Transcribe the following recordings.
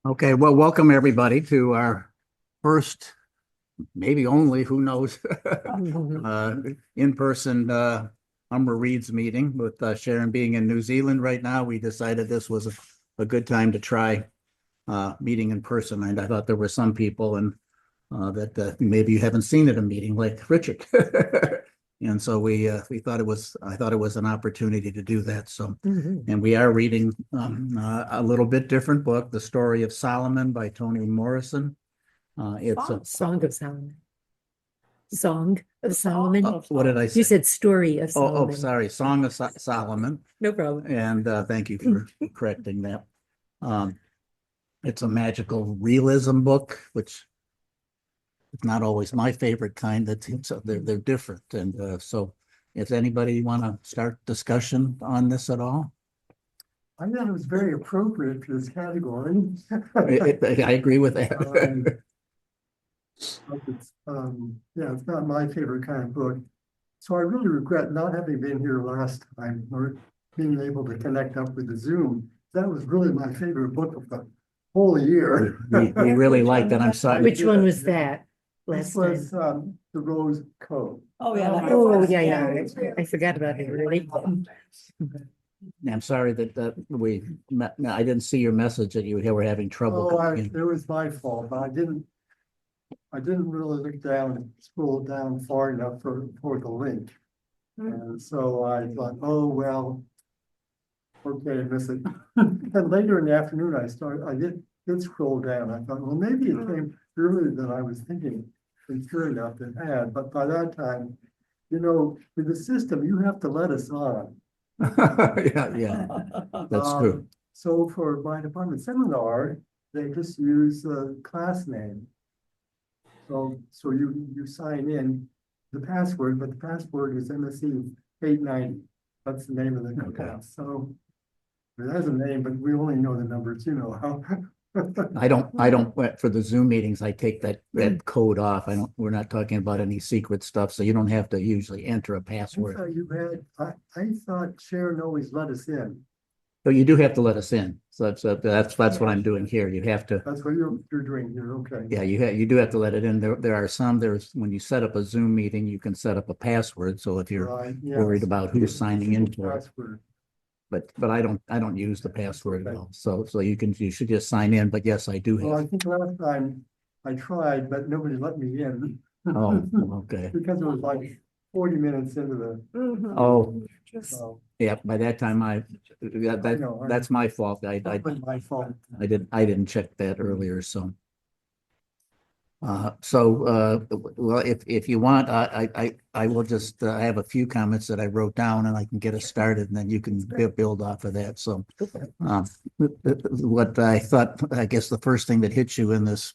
Okay, well, welcome everybody to our first, maybe only, who knows, in-person UMRA Reads meeting with Sharon being in New Zealand right now. We decided this was a good time to try meeting in person. And I thought there were some people and that maybe you haven't seen at a meeting like Richard. And so we thought I thought it was an opportunity to do that. So, and we are reading a little bit different book, The Story of Solomon by Toni Morrison. It's a Song of Solomon. Song of Solomon. what did I say? You said story of Solomon. Sorry, Song of Solomon. No problem. And thank you for correcting that. It's a magical realism book, which it's not always my favorite kind. So they're different. And so if anybody want to start discussion on this at all? I thought it was very appropriate for this category. I agree with that. Yeah, it's not my favorite kind of book. So I really regret not having been here last time or being able to connect up with the Zoom. That was really my favorite book of the whole year. We really liked that. I'm sorry. Which one was that? This Last time. was The Rose Code. Oh, yeah. Oh, yeah. I forgot about it, really. I'm sorry that we met. I didn't see your message that you were having trouble. It was my fault, but I didn't really look down and scroll down far enough for the link. And so I thought, oh, well, okay, miss it. And later in the afternoon, I did scroll down. I thought, well, maybe it came earlier than I was thinking. And sure enough, it had. But by that time, with the system, you have to let us on. Yeah, that's true. So for my department seminar, they just use the class name. So you sign in the password, but the password is MSC 890. That's the name of the class. So it has a name, but we only know the numbers, how. I don't for the Zoom meetings, I take that code off. We're not talking about any secret stuff, so you don't have to usually enter a password. I thought Sharon always let us in. So you do have to let us in. So that's what I'm doing here. You have to. That's what you're doing here. Okay. Yeah, you do have to let it in. There are some. When you set up a Zoom meeting, you can set up a password. So if you're worried about who's signing in for it. But I don't use the password at all. So you should just sign in. But yes, I do have. Well, I think last time I tried, but nobody let me in. Oh, okay. Because it was like 40 minutes into the. Oh, So, yeah. By that time, that's my fault. my fault. I didn't check that earlier. So. Well, if you want, I will just I have a few comments that I wrote down and I can get us started and then you can build off of that. So what I thought, I guess the first thing that hits you in this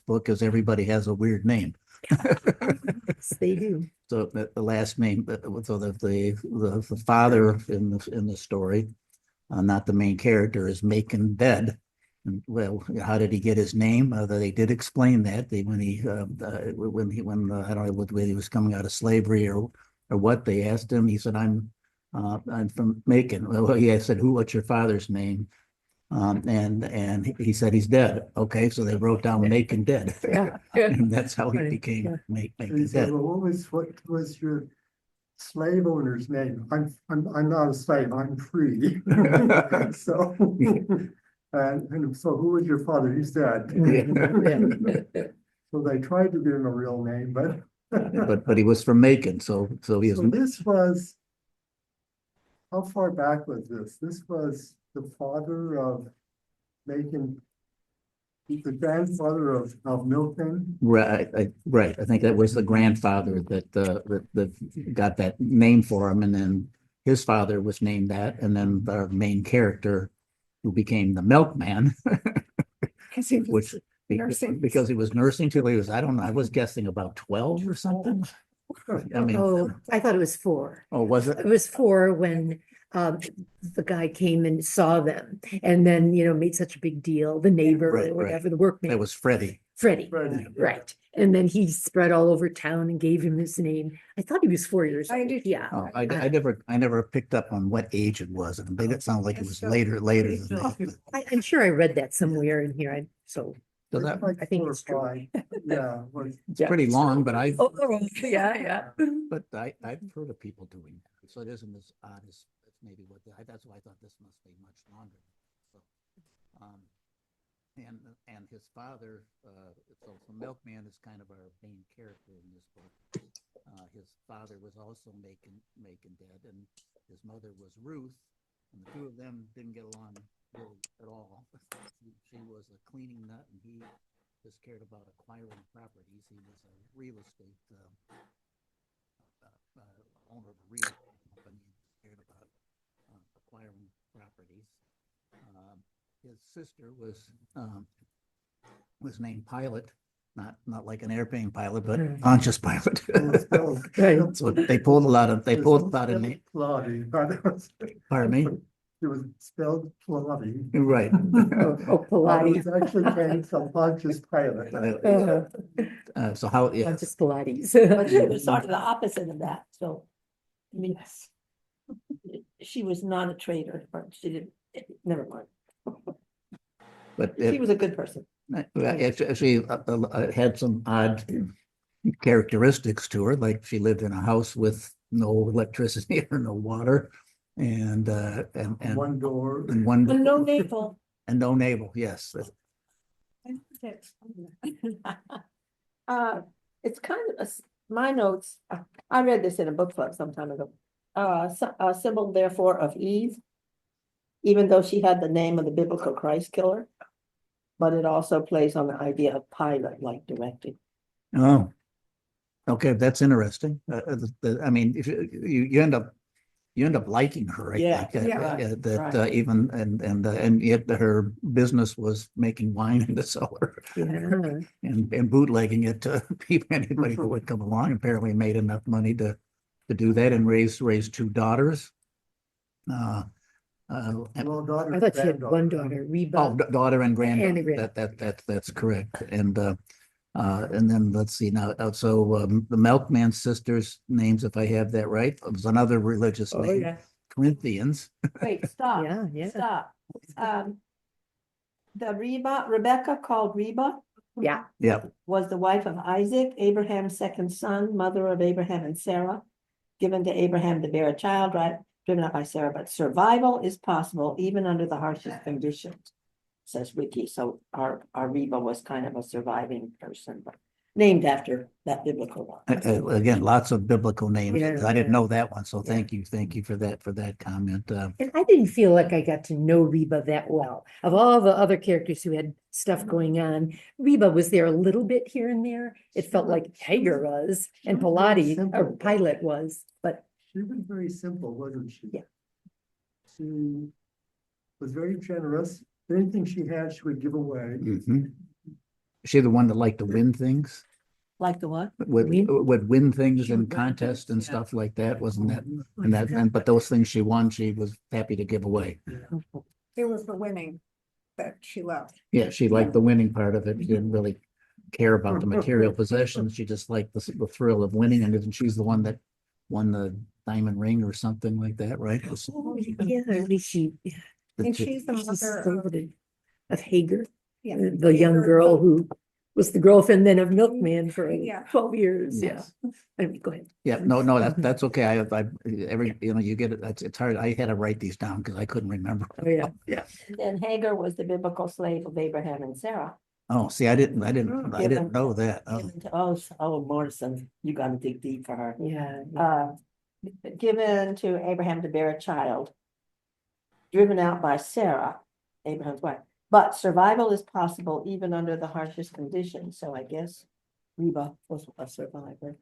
book is everybody has a weird name. Yes, they do. So the last name, so the father in the story, not the main character, is Macon Dead. And, well, how did he get his name? They did explain that when I don't know whether he was coming out of slavery or what. They asked him. He said, "I'm from Macon." Well, he said, "What's your father's name?" And he said he's dead. Okay, so they wrote down Macon Dead, and that's how he became Macon Dead. Well, what was your slave owner's name? I'm not a slave. I'm free. So. And so who was your father? He's dead. So they tried to give him a real name, but he was from Macon, so he is. So this was, how far back was this? This was the father of Macon, the grandfather of Milkman. Right. I think that was the grandfather that got that name for him, and then his father was named that, and then the main character, who became the Milkman, which because he was nursing till he was, I don't know, I was guessing about 12 or something. I mean, I thought it was 4. Oh, was it? It was 4 when the guy came and saw them and then, made such a big deal, the neighbor Right, or whatever, right. the workman. That was Freddie. Freddie, Freddie, yeah. right. And then he spread all over town and gave him his name. I thought he was 4 years old. I do. Yeah. Oh, I never picked up on what age it was. It made it sound like it was later than that. I'm sure I read that somewhere in here. So So that, Like I think 4 or it's true. 5. Yeah, but it's pretty long, but Yeah. but I've heard of people doing that. So it isn't as odd as maybe what, that's why I thought this must be much longer. So, and his father, so Milkman is kind of our main character in this book. His father was also Macon Dead, and his mother was Ruth, and the two of them didn't get along really at all. She was a cleaning nut, and he just cared about acquiring properties. He was a real estate owner of a real estate company, and cared about acquiring properties. His sister was named Pilate, not like an airplane pilot, but Pontius Pilate. Right. So they pulled a lot of name. Pardon me? It was spelled Pilates. Right. Oh, Pilates. It actually came from Pontius Pilate. So how, yeah, Just Pilates. But she was sort of the opposite of that, so. I mean, she was not a traitor, or she didn't, never mind. but She it was a good person. actually had some odd characteristics to her, like she lived in a house with no electricity or no water, and One door. But no navel. and no navel. Yes, It's kind of, my notes, I read this in a book club some time ago. A symbol therefore of Eve, even though she had the name of the biblical Christ killer. But it also plays on the idea of Pilate, like directing. oh, okay, that's interesting. I mean, if you end up liking her, I Yeah, think. yeah, right, That right. even and yet her business was making wine in the cellar Yeah. and bootlegging it to anybody who would come along. Apparently made enough money to do that and raise 2 daughters. Well, daughter, I thought she had one granddaughter. daughter, Reba. Oh, daughter and granddaughter. And a grand- That's correct. And then let's see now. So the Milkman sisters' names, if I have that right, it was another religious Oh, name, yeah. Corinthians. Wait, stop. Yeah, yeah. Stop. The Rebecca called Reba Yeah. Yeah, was the wife of Isaac, Abraham's second son, mother of Abraham and Sarah, given to Abraham to bear a child, right, driven up by Sarah, but survival is possible even under the harshest conditions, says Wiki. So our Reba was kind of a surviving person, but named after that biblical one. again, lots of biblical names. Yeah, I didn't yeah. know that one, so thank you for that comment. And I didn't feel like I got to know Reba that well. Of all the other characters who had stuff going on, Reba was there a little bit here and there. It felt like Hagar was, and Pilates, or Pilate was, but She was very simple, wasn't she? Yeah. She was very generous. Anything she had, she would give away. Mhm. Is she the one that liked to win things? Like the what? Would win things She in would win contests things, and yeah. stuff like that, wasn't that? Mhm. But those things she won, she was happy to give away. It was the winning that she loved. Yeah, she liked the winning part of it. She didn't really care about the material possessions. She just liked the thrill of winning, and isn't she's the one that won the diamond ring or something like that, right? oh, yeah, at least she. And she's the She's mother the of Hagar, yeah, the young Hagar. girl who was the girlfriend then of Milkman for Yeah. 12 years. Yeah. Yes. Anyway, go ahead. Yeah, no, that's okay. You get it. It's hard. I had to write these down because I couldn't remember. Oh, yeah. Yeah. And Hagar was the biblical slave of Abraham and Sarah. Oh, see, I didn't know that. Oh, Given to, oh, Morrison, you gotta dig deep for her. Yeah. Given to Abraham to bear a child, driven out by Sarah, Abraham's wife. But survival is possible even under the harshest conditions. So I guess Reba was a survivor.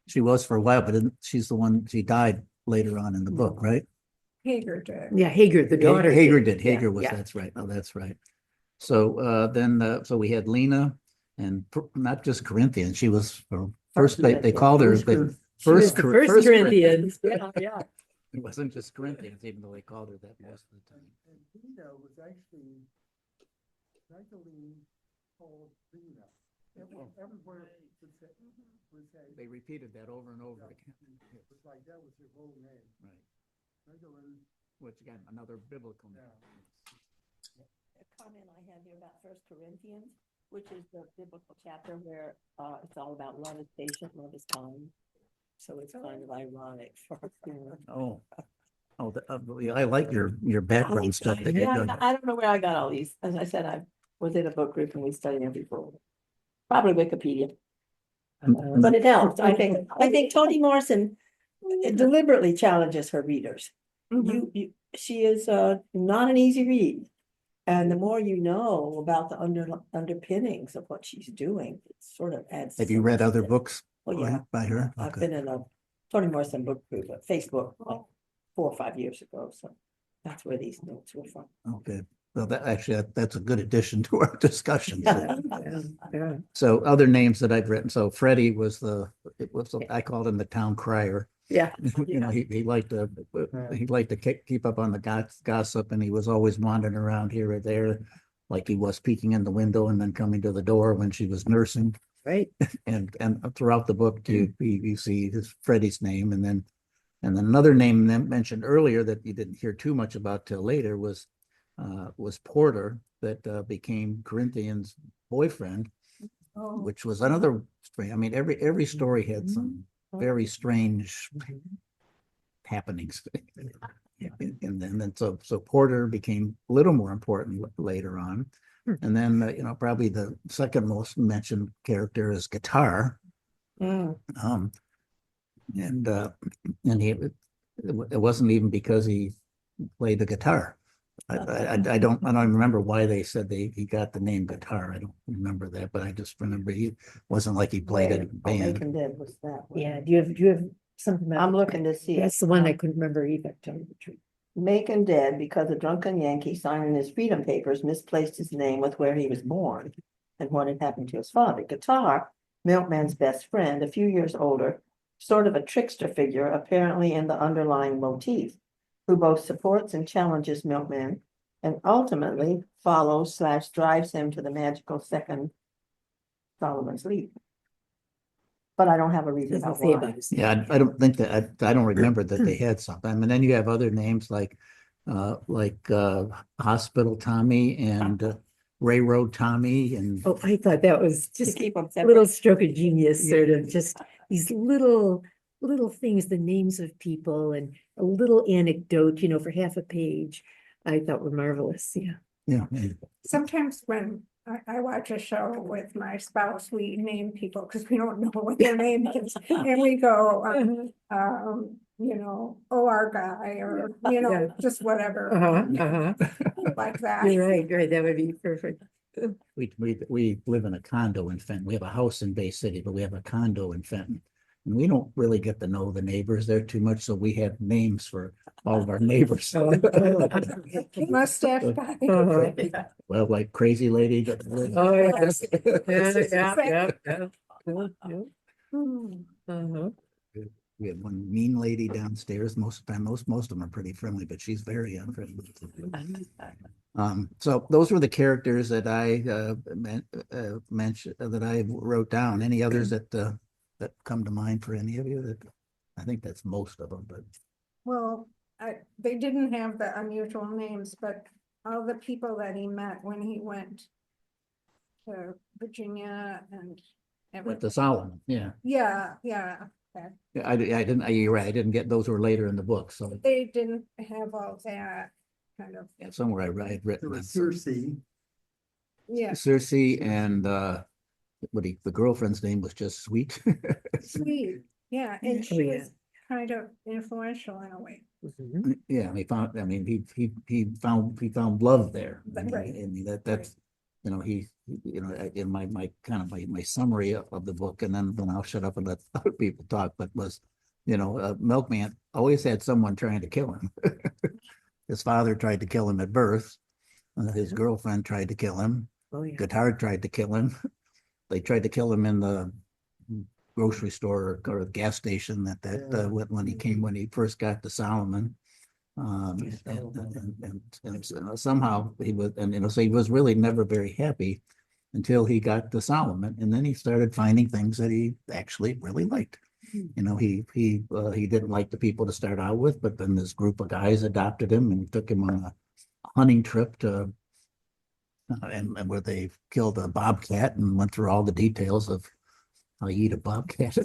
she was for a while, but she's the one, she died later on in the book, right? Hagar did. Yeah, Hagar, the daughter. Hagar did. Yeah, Hagar was, yeah. that's right. Oh, that's right. So so we had Lena and not just Corinthians. She was first, they called her the She was first the first Corinthians. Yeah, yeah. It wasn't just Corinthians, even though they called her that most of the time. And Lena was actually Magdalene called Lena. Everywhere would say. They repeated that over and over again. It was like that was her whole name. Right. Magdalene. Which again, another biblical name. A comment I had here about First Corinthians, which is the biblical chapter where it's all about love is patient, love is kind. So it's kind of ironic for, Oh, I like your background stuff that you're Yeah, doing. I don't know where I got all these. As I said, I was in a book group and we studied them before. Probably Wikipedia, but it helps. I think Toni Morrison deliberately challenges her readers. She is not an easy read. And the more you know about the underpinnings of what she's doing, it sort of adds. Have you so read much other depth. books Oh, yeah. by her? I've Okay. been in a Toni Morrison book group at Facebook like 4 or 5 years ago, so that's where these notes were from. Okay. Well, that's a good addition to our discussion. Yeah, yeah. So other names that I've written, so Freddie was I called him the town crier. Yeah. You know, he liked to keep up on the gossip, and he was always wandering around here or there, like he was peeking in the window and then coming to the door when she was nursing. Right. And throughout the book, you see Freddie's name, and then another name mentioned earlier that you didn't hear too much about till later was Porter, that became Corinthian's boyfriend, which was another strange. I mean, every story had some very strange happenings. And then so Porter became a little more important later on. And then you know, probably the second most mentioned character is Guitar. And it wasn't even because he played the guitar. I don't remember why they said he got the name Guitar. I don't remember that, but I just remember he wasn't like he played in a band. Macon Dead was that one. Yeah, do you have something? I'm looking to see. That's the one I couldn't remember either, to tell you the truth. Macon Dead because a drunken Yankee signing his freedom papers misplaced his name with where he was born and what had happened to his father. Guitar, Milkman's best friend, a few years older, sort of a trickster figure, apparently in the underlying motif, who both supports and challenges Milkman and ultimately follows/drives him to the magical second Solomon's Leap. But I don't have a reason Doesn't about say why. about his Yeah, name. I don't think that I don't remember that they had something. And then you have other names like Hospital Tommy and Railroad Tommy and Oh, I thought that was To just keep them a separate. little stroke of genius, sort of just these little things, the names of people and a little anecdote, you know, for half a page, I thought were marvelous. Yeah. yeah. Sometimes when I watch a show with my spouse, we name people because we don't know what their name is. And we go, you know, OR guy or, you know, Yeah. just whatever, like that. You're right, that would be perfect. We live in a condo in Fenton. We have a house in Bay City, but we have a condo in Fenton. And we don't really get to know the neighbors there too much, so we have names for all of our neighbors. Mustache guy. Well, like Crazy Lady. Oh, yes. Yeah. We have one mean lady downstairs. Most of the time, most of them are pretty friendly, but she's very unfriendly. So those were the characters that I mentioned that I wrote down. Any others that come to mind for any of you? That I think that's most of them, but Well, they didn't have the unusual names, but all the people that he met when he went to Virginia and with the Solomon, yeah. yeah. Yeah, I didn't. You're right. I didn't get those were later in the book, so They didn't have all that kind of, yeah, somewhere I had written There that. was Circe. yeah, Circe and the girlfriend's name was just Sweet. sweet, yeah, and Oh, she yeah. was kind of influential in a way. Yeah, he found. I mean, he found love there. Right. I mean that's you know in my summary of the book, and then I'll shut up and let other people talk. But was Milkman always had someone trying to kill him. His father tried to kill him at birth. His girlfriend tried to kill him. Oh, yeah. Guitar tried to kill him. They tried to kill him in the grocery store or gas station when he first got to Solomon. And somehow he was, so he was really never very happy until he got to Solomon, and then he started finding things that he actually really liked. He didn't like the people to start out with, but then this group of guys adopted him and took him on a hunting trip to and where they killed a bobcat and went through all the details of how you eat a bobcat.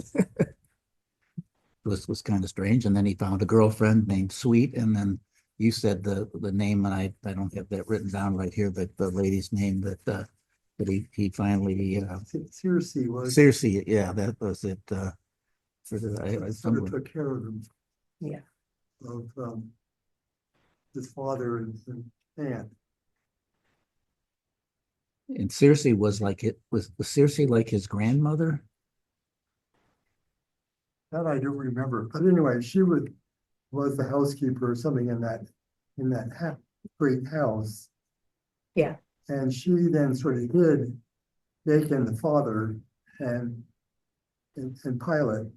Was kind of strange. And then he found a girlfriend named Sweet. And then you said the name, and I don't have that written down right here, but the lady's name that he finally Circe was. Circe, yeah, that was it. Sort of took care of him. Yeah. Of his father and aunt. And Circe was was Circe like his grandmother? That I don't remember, but anyway, she was the housekeeper or something in that great house. Yeah. And she then sort of hid Macon, the father, and Pilate.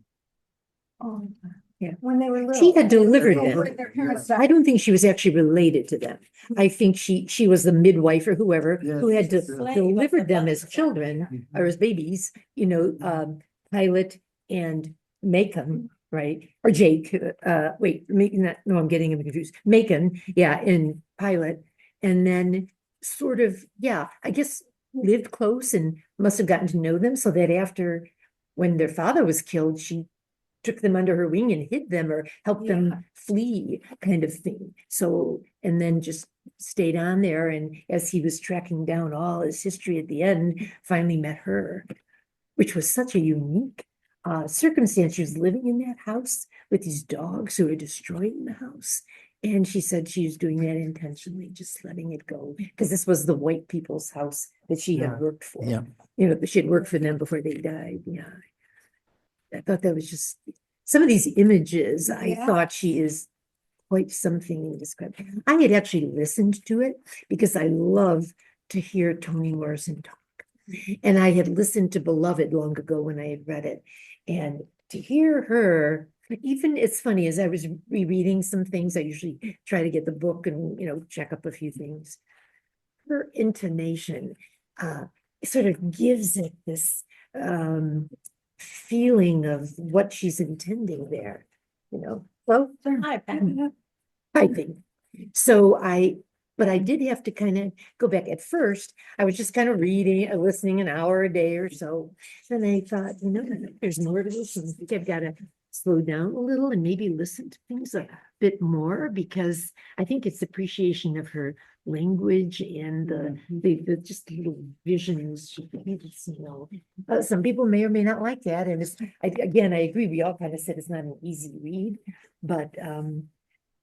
Oh, Yeah. when they were little. She had delivered them. When their parents I don't think she was actually related to them. I think she was the midwife or whoever who had Yes, delivered them as children or as babies, Pilate and Macon, right? Or Jake, wait, no, I'm getting him confused. Macon, yeah, and Pilate. And then sort of, yeah, I guess lived close and must have gotten to know them so that after when their father was killed, she took them under her wing and hid them or helped them flee kind of thing. So, and then just stayed on there. And as he was tracking down all his history at the end, finally met her, which was such a unique circumstance. She was living in that house with these dogs who were destroying the house. And she said she was doing that intentionally, just letting it go. Because this was the white people's house that she Yeah. had worked for. Yeah. She had worked for them before they died. Yeah. I thought that was just some of these images. I Yeah. thought she is quite something indescribable. I had actually listened to it because I love to hear Toni Morrison talk. And I had listened to Beloved long ago when I had read it. And to hear her, even it's funny, as I was rereading some things, I usually try to get the book and, check up a few things. Her intonation sort of gives it this feeling of what she's intending there, Well, I think. So but I did have to kind of go back. At first, I was just kind of reading, listening an hour a day or so. Then I thought, there's more to this. And I think I've got to slow down a little and maybe listen to things a bit more because I think it's appreciation of her language and the just little visions she paints, some people may or may not like that. And again, I agree. We all kind of said it's not an easy read, but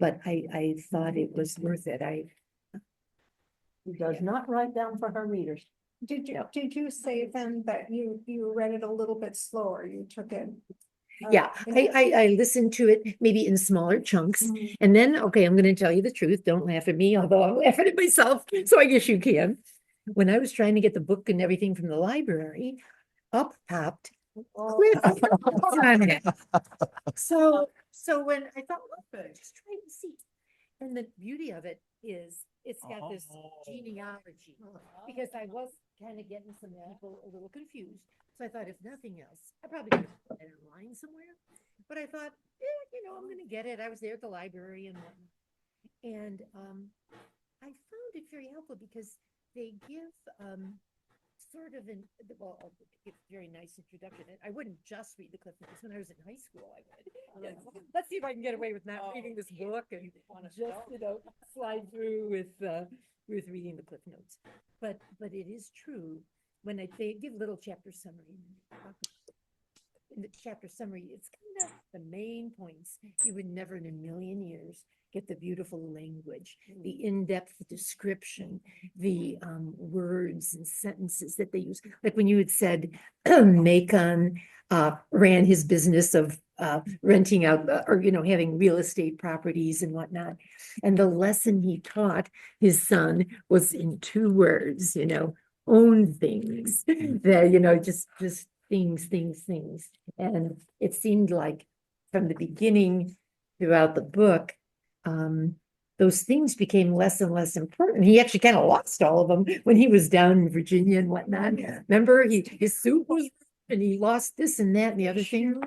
I thought it was worth it. She does not write down for her readers. Did you say then that you read it a little bit slower? You took it. Yeah, I listened to it maybe in smaller chunks. Mhm. And then, okay, I'm going to tell you the truth. Don't laugh at me, although I'm laughing at myself. So I guess you can. When I was trying to get the book and everything from the library, up popped Cliff on it. So when I thought, just try and see. And the beauty of it is it's got this genealogy because I was kind of getting some people a little confused. So I thought, if nothing else, I probably could put it online somewhere. But I thought, I'm going to get it. I was there at the library and whatnot. And I found it very helpful because they give sort of a very nice introduction. And I wouldn't just read the Cliff Notes. When I was in high school, I would. Let's see if I can get away with not reading this book and just slide through with reading the Cliff Notes. But it is true when they give little chapter summary. In the chapter summary, it's kind of the main points. You would never in a million years get the beautiful language, the in-depth description, the words and sentences that they use. Like when you had said Macon ran his business of renting out or having real estate properties and whatnot. And the lesson he taught his son was in 2 words, own things. That, just things. And it seemed like from the beginning throughout the book, those things became less and less important. He actually kind of lost all of them when he was down in Virginia and whatnot. Remember, his suit was, and he lost this and that and the other thing,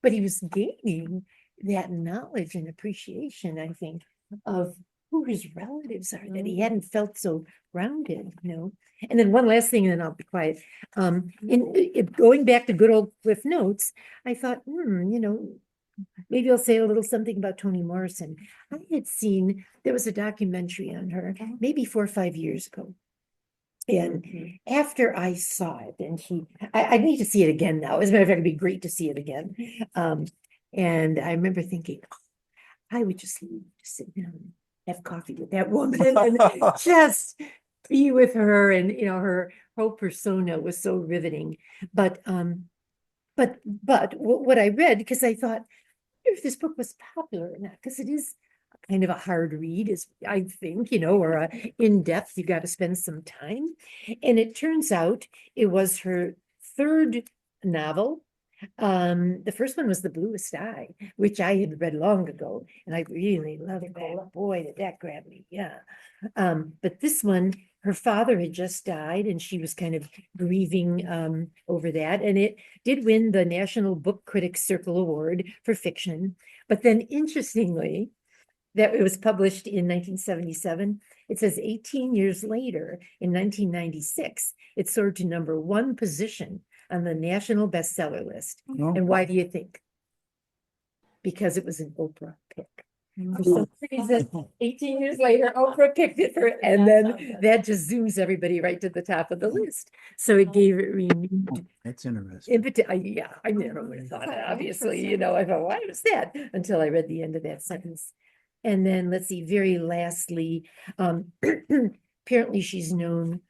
but he was gaining that knowledge and appreciation, I think, of who his relatives are, that he hadn't felt so grounded, you know. And then one last thing, and then I'll be quiet. Going back to good old Cliff Notes, I thought, you know, maybe I'll say a little something about Toni Morrison. I had seen, there was a documentary on her, maybe 4 or 5 years ago. And after I saw it, and I need to see it again now. As a matter of fact, it'd be great to see it again. And I remember thinking, oh, I would just love to sit down and have coffee with that woman and just be with her. And, you know, her whole persona was so riveting. But what I read, because I thought, if this book was popular or not, because it is kind of a hard read, is I think, you know, or in depth, you got to spend some time. And it turns out it was her third novel. The first one was The Bluest Eye, which I had read long ago, and I really loved that. Boy, did that grab me. Yeah. But this one, her father had just died, and she was kind of grieving over that. And it did win the National Book Critics Circle Award for fiction. But then, interestingly, that it was published in 1977. It says 18 years later, in 1996, it soared to #1 position on the national bestseller list. Oh. And why do you think? Because it was an Oprah pick. For some reason, 18 years later, Oprah picked it for, and then that just zooms everybody right to the top of the list. So it gave it renewed That's interesting. impetus. Yeah, I never would have thought it, obviously, you know, I thought, why was that? Until I read the end of that sentence. And then let's see, very lastly, apparently she's known,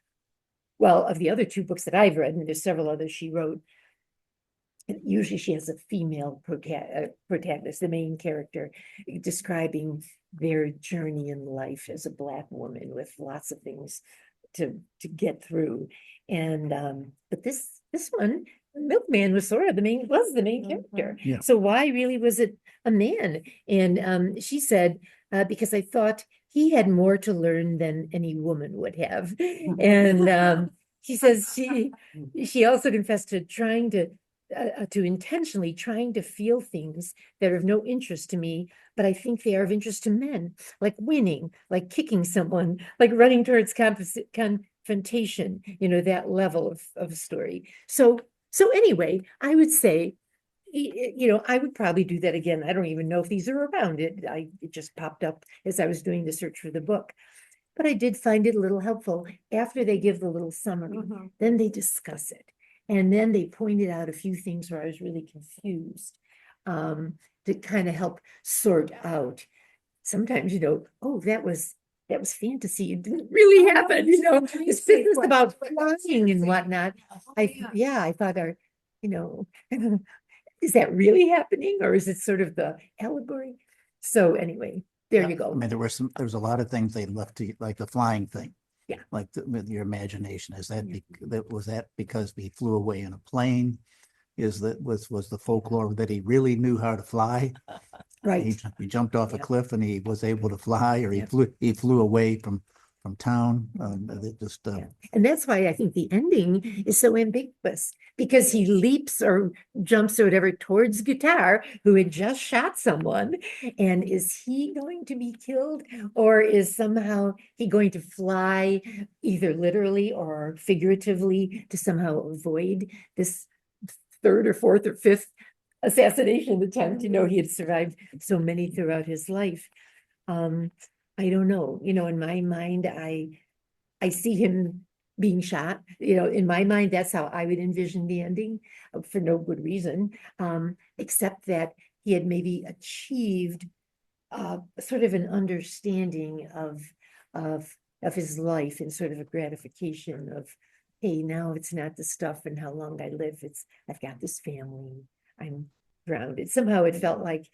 well, of the other 2 books that I've read, and there's several others she wrote, usually she has a female protagonist, the main character, describing their journey in life as a Black woman with lots of things to get through. And but this one, Milkman was sort of the main character. Yeah. So why really was it a man? And she said, because I thought he had more to learn than any woman would have. And she says she also confessed to trying to intentionally trying to feel things that are of no interest to me, but I think they are of interest to men, like winning, like kicking someone, like running towards confrontation, you know, that level of story. So anyway, I would say, you know, I would probably do that again. I don't even know if these are around. It just popped up as I was doing the search for the book. But I did find it a little helpful. After they give the little summary, then they discuss it. And then they pointed out a few things where I was really confused, to kind of help sort out. Sometimes, you know, oh, that was fantasy. It didn't really happen, you know. This business about flying and whatnot. I thought, you know, is that really happening, or is it sort of the allegory? So anyway, there you go. I mean, there was a lot of things they left to, like the flying thing. Yeah. Like with your imagination. Is that, was that because he flew away in a plane? Was the folklore that he really knew how to fly? Right. He jumped off a cliff and he was able to fly, or Yeah. he flew away from town. It just Yeah. And that's why I think the ending is so ambiguous, because he leaps or jumps or whatever towards Guitar, who had just shot someone. And is he going to be killed, or is somehow he going to fly either literally or figuratively to somehow avoid this 3rd or 4th or 5th assassination attempt? You know, he had survived so many throughout his life. I don't know, you know, in my mind, I see him being shot, you know, in my mind, that's how I would envision the ending, for no good reason, except that he had maybe achieved sort of an understanding of his life, and sort of a gratification of, hey, now it's not the stuff and how long I live, I've got this family, I'm grounded. Somehow it felt like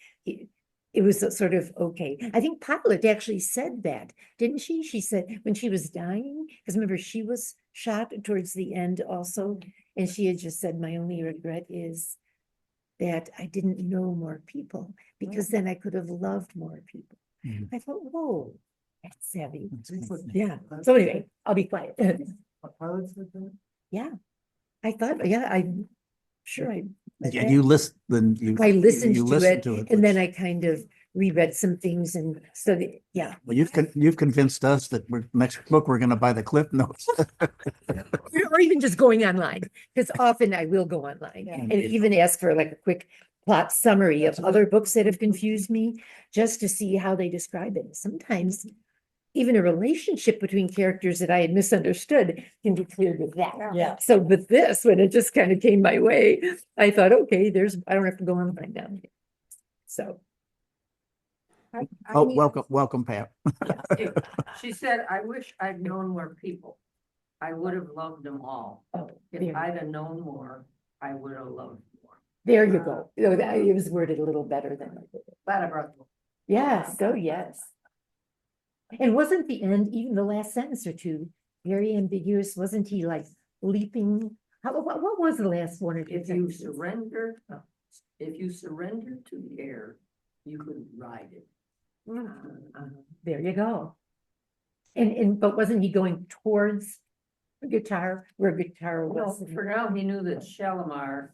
it was a sort of, okay. I think Pilate actually said that, didn't she? She said when she was dying, because remember, she was shot towards the end also, and she had just said, my only regret is that I didn't know more people, because then I could have loved more people. Mhm. I thought, whoa, that's savvy. That's- Yeah. So anyway, I'll be quiet. Pilot said that? Yeah. I thought, yeah, I'm sure I. read Yeah, that. you listen, then you. I listened you to listen it, to it, and then which- I kind of reread some things and so that, yeah. Well, you've convinced us that next book, we're gonna buy the Cliff Notes. Or even just going online, because often I will go online Yeah. and even ask for like a quick plot summary of other books that have confused me, just to see how they describe it. Sometimes even a relationship between characters that I had misunderstood can be cleared with that. Yeah. So with this, when it just kind of came my way, I thought, okay, I don't have to go online now. So, I Oh, need- welcome, Pat. She said, I wish I'd known more people. I would have loved them all. oh, If there, I'd have known more, I would have loved more. there you go. It was worded a little better than I did. Glad I brought them. Yes, oh, yes. And wasn't the end, even the last sentence or two, very ambiguous? Wasn't he like leaping? What was the last one or two If you sentences? surrender to the air, you could ride it. There you go. But wasn't he going towards the guitar, where guitar Well, was? for now, he knew that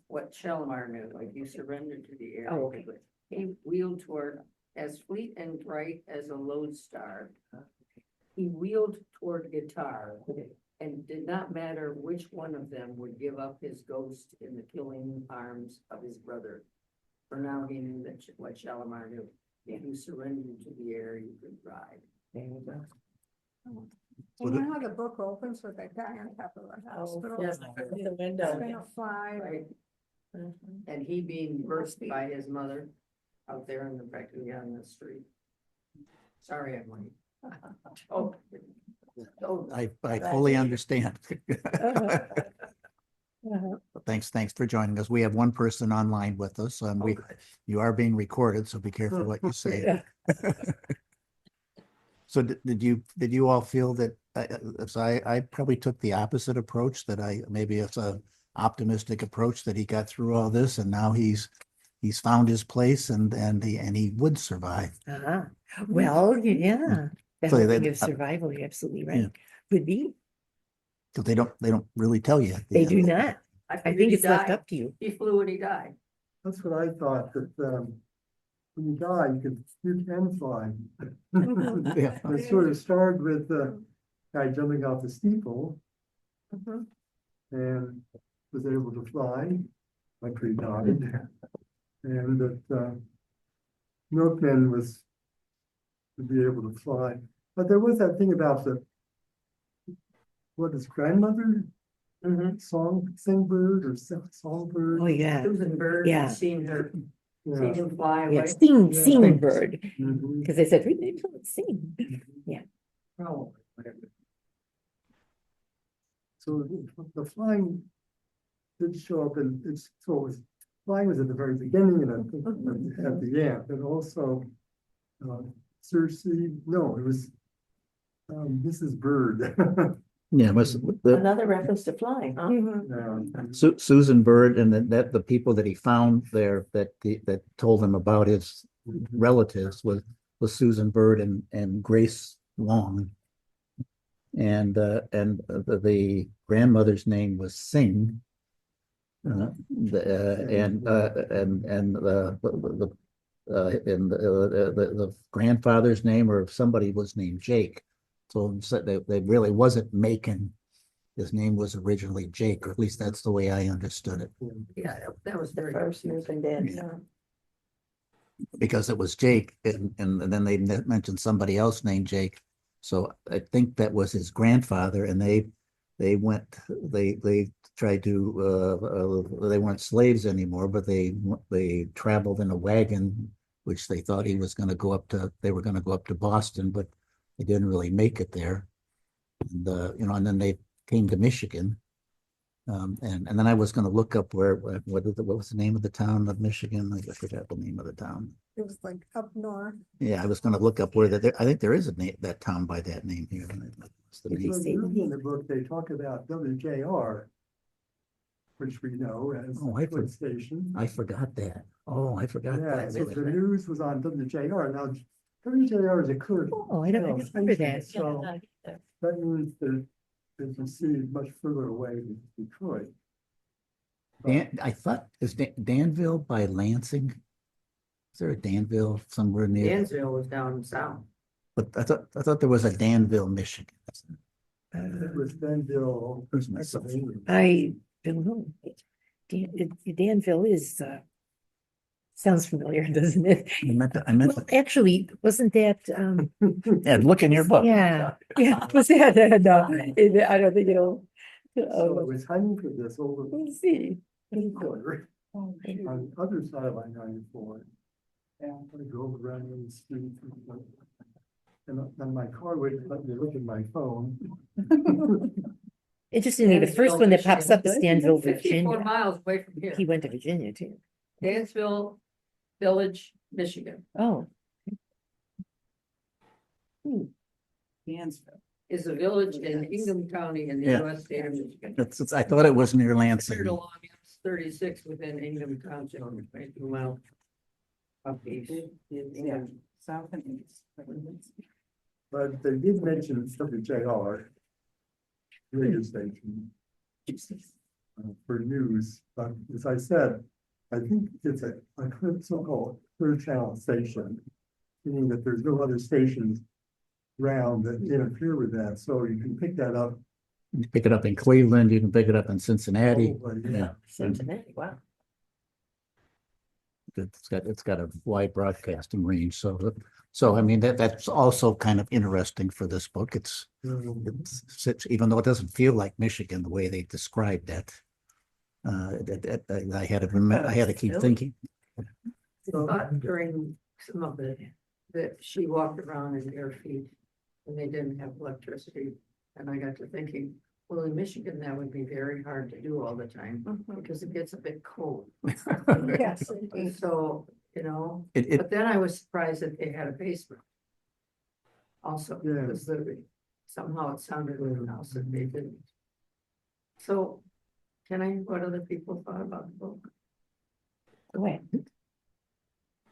what Shalimar knew, like you surrender to the air. Oh, okay. He wheeled toward, as fleet and bright as a lodestar. He wheeled toward guitar, and did not matter which one of them would give up his ghost in the killing arms of his brother. For now, he knew that what Shalimar knew, if you surrendered to the air, you could ride. There you go. You know how the book opens with that guy on top of a hospital? yes. The It's window. gonna fly. Right, and he being birthed by his mother out there in the practically on the street. Sorry, I'm late. Oh. Oh, I fully understand. Uh-huh. Thanks for joining us. We have one person online with us, and you are being recorded, so be careful what you say. Yeah. So did you all feel that, so I probably took the opposite approach, that maybe it's a optimistic approach that he got through all this and now he's found his place and he would survive. Uh-huh. Well, yeah, that So whole they- thing of survival, you're absolutely Yeah. right. Could be. Because they don't really tell you. at the They end. do not. I figured think he it's left died. up to you. He flew and he died. That's what I thought, that, when you die, you can fly. Yeah. I sort of started with the guy jumping off the steeple and was able to fly, after he died. And that, Milkman was to be able to fly. But there was that thing about what is grandmother songbird or songbird? Oh, yeah. Susan Bird, Yeah. seen Yeah. him fly Yeah, away. sing bird, Mhm. because they said, we need to sing. Oh, whatever. So the flying did show up and flying was at the very beginning and I think at the end, and also Circe, no, it was Mrs. Bird. Yeah, Another reference to flying, huh? Susan Bird and that the people that he found there that told him about his relatives was Susan Bird and Grace Long. And the grandmother's name was Singh. The grandfather's name or somebody was named Jake. So they really wasn't Macon. His name was originally Jake, or at least that's the way I understood it. Yeah, that was The very. first Milkman Dead. Yeah. Because it was Jake, and then they mentioned somebody else named Jake. So I think that was his grandfather, and they tried to they weren't slaves anymore, but they traveled in a wagon, which they thought he was going to go up to. They were going to go up to Boston, but they didn't really make it there. And and then they came to Michigan. And then I was going to look up what was the name of the town of Michigan? I forgot the name of the town. It was like up north. Yeah, I was going to look up where I think there is that town by that name here. What's the Did you name? say- In the book, they talk about WJR, which we know as Oh, I Flint Station. I forgot that. Oh, I forgot Yeah, so that. the news was on WJR. Now, WJR is a current. Oh, I don't remember that. So that means that it's received much further away than Detroit. I thought is Danville by Lansing. Is there a Danville somewhere near? Dansville was down south. But I thought there was a Danville, Michigan. It was Benville. Where's my cell Pennsylvania. I don't know. Danville is, sounds familiar, doesn't it? I meant, Well, actually, wasn't that, yeah, look in your book. yeah, was that, no, I don't think it'll. So it was hunting for this over Let's see. the corner on the other side of I-94. And I drove around in the street. And my car wouldn't let me look at my phone. Interestingly, the first one that pops up is Danville, 54 Virginia. miles away from here. He went to Virginia too. Dansville Village, Michigan, Oh, Dansville. is a village in Ingham County in the Yeah. US state of Michigan. I thought it was near Cleared Lansing. along US 36 within Ingham Township, 22 miles up east. Yeah, south and east. But they did mention WJR radio station for news. But as I said, I think it's a so-called clear channel station, meaning that there's no other stations around that interfere with that. So you can pick that up. You can pick it up in Cleveland, you can pick it up in Cincinnati. probably, Yeah, Cincinnati, wow. it's got a wide broadcasting range. So I mean, that's also kind of interesting for this book. It's even though it doesn't feel like Michigan, the way they described that. I had to keep thinking. I thought during some of it, that she walked around in bare feet and they didn't have electricity. And I got to thinking, well, in Michigan, that would be very hard to do all the time because it gets a bit cold. Yes, indeed. So, you know, It, but then I was surprised that they had a basement. Also, Yeah. because somehow it sounded like an house that they didn't. So, can I, what other people thought about the book? Go ahead.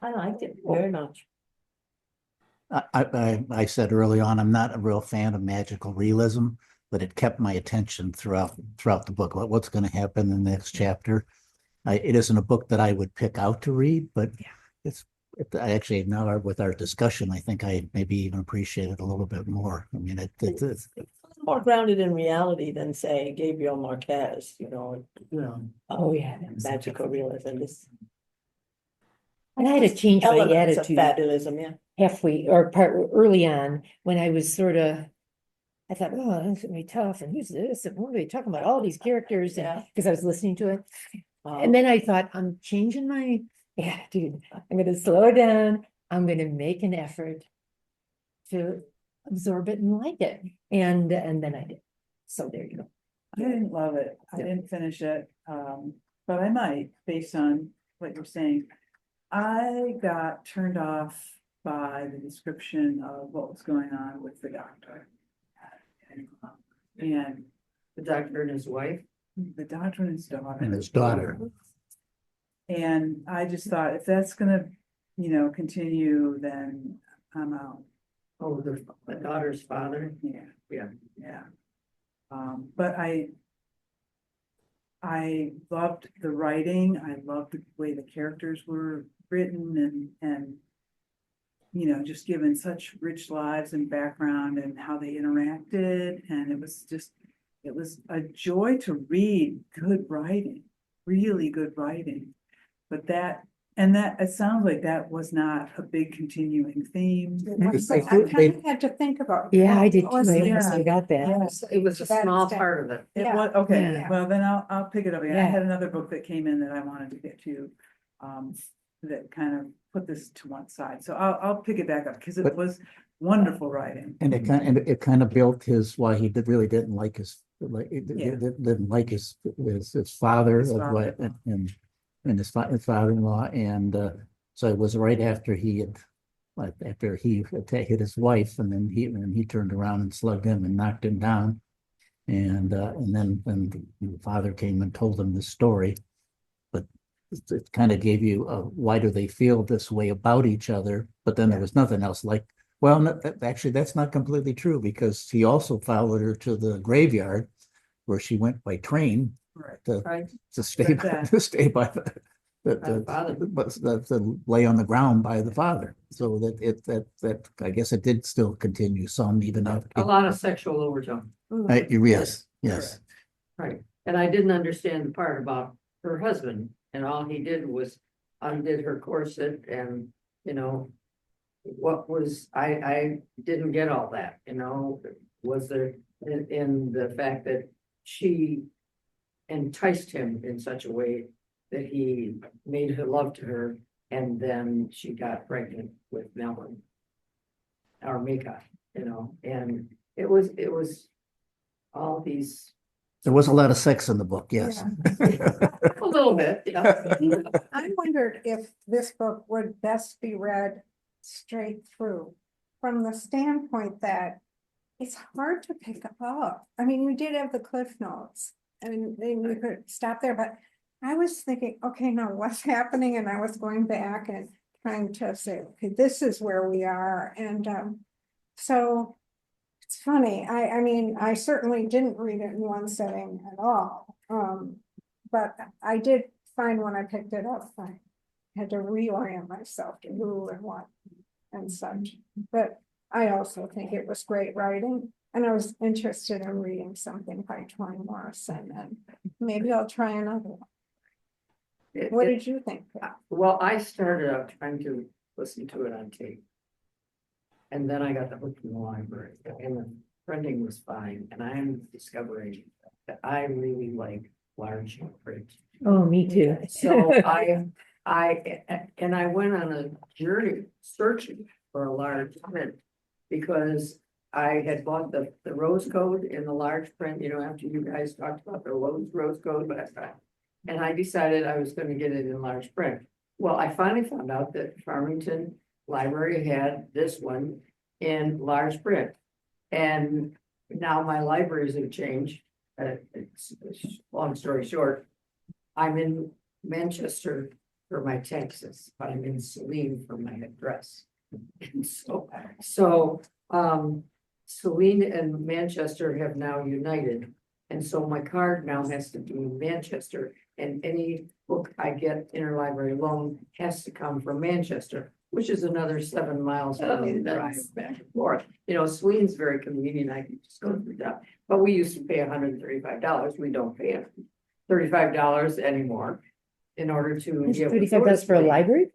I liked it very much. I said early on, I'm not a real fan of magical realism, but it kept my attention throughout the book. What's going to happen in the next chapter? It isn't a book that I would pick out to read, but I actually now with our discussion, I think I maybe even appreciate it a little bit more. I mean, it's More grounded in reality than, say, Gabriel Marquez, you know, Yeah. Oh, yeah. magical realism. This And I had to change my elements of attitude fabulism, yeah. halfway early on when I was I thought, oh, this is gonna be tough. And who's this? And what are they talking about? All these characters. Yeah. Because I was listening to it. And then I thought, I'm changing my attitude. I'm going to slow down. I'm going to make an effort to absorb it and like it. And then I did. So there you go. I didn't love it. I didn't finish it. But I might, based on what you're saying. I got turned off by the description of what was going on with the doctor. And The doctor and his wife? the doctor and his daughter. and his daughter. And I just thought, if that's gonna, continue, then I'm out. Oh, the daughter's father? Yeah. Yeah. Yeah. But I loved the writing. I loved the way the characters were written and just given such rich lives and background and how they interacted. And it was a joy to read good writing, really good writing. But it sounds like that was not a big continuing theme. I kind of had to think about. Yeah, I did too. was I the- almost forgot that. Yes. It was a That's small that- part of it. It Yeah. was, okay, Yeah. well, then I'll pick it up again. I Yeah. had another book that came in that I wanted to get to. That kind of put this to one side, so I'll pick it back up, because it But- was wonderful writing. And it kind of built why he really didn't like his Yeah. didn't like his father His father-in-law. and his father-in-law, and so it was right after he had hit his wife, and then he turned around and slugged him and knocked him down, and then when the father came and told him the story, but it kind of gave you why do they feel this way about each other, but then there was nothing else like. Well, no, actually, that's not completely true, because he also followed her to the graveyard where she went by train Right. to Right. stay Right. to stay by father. that lay on the ground by the father. So that I guess it did still continue some even after. A lot of sexual overtone. Yes, yes. Right, and I didn't understand the part about her husband, and all he did was undid her corset and, you know. What was, I didn't get all that, you know, was there in the fact that she enticed him in such a way that he made her love to her, and then she got pregnant with Melvin. Or Macon, you know, and it was all these. There was a lot of sex in the book, yes. A little bit, yeah. I wondered if this book would best be read straight through, from the standpoint that it's hard to pick up. I mean, we did have the Cliff Notes, and then you could stop there, but I was thinking, okay, now what's happening? And I was going back and trying to say, okay, this is where we are. And so it's funny. I mean, I certainly didn't read it in one setting at all. But I did find when I picked it up, I had to reorient myself to who and what and such. But I also think it was great writing, and I was interested in reading something by Toni Morrison, and maybe I'll try another one. What did you think? Well, I started out trying to listen to it on tape. And then I got the book from the library, and the printing was fine, and I am discovering that I really like large print. Oh, me too. So I went on a journey searching for a large print, because I had bought the rose code in the large print, you know, after you guys talked about the rose code last time. And I decided I was going to get it in large print. Well, I finally found out that Farmington Library had this one in large print. And now my libraries have changed. It's long story short, I'm in Manchester for my taxes, but I'm in Saline for my address. And so Saline and Manchester have now united. And so my card now has to be in Manchester, and any book I get interlibrary loan has to come from Manchester, which is another 7 miles for me to drive back and forth. You know, Saline's very convenient. I can just go through that. But we used to pay $135. We don't pay $35 anymore in order to. It's be able to go to $35 for a Saline. library?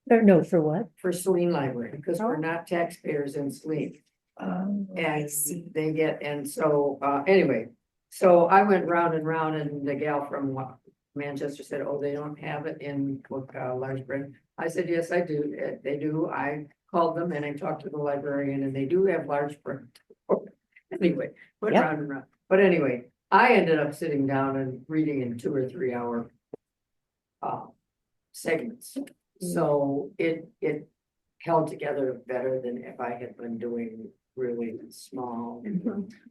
Or no, for what? For Saline Library, because we're not taxpayers in Saline. Oh, I And see. they get, and so, anyway, so I went round and round, and the gal from Manchester said, oh, they don't have it in large print. I said, yes, I do. They do. I called them and I talked to the librarian, and they do have large print. Anyway, went Yep. round and round. But anyway, I ended up sitting down and reading in 2 or 3 hour segments. So it held together better than if I had been doing really small.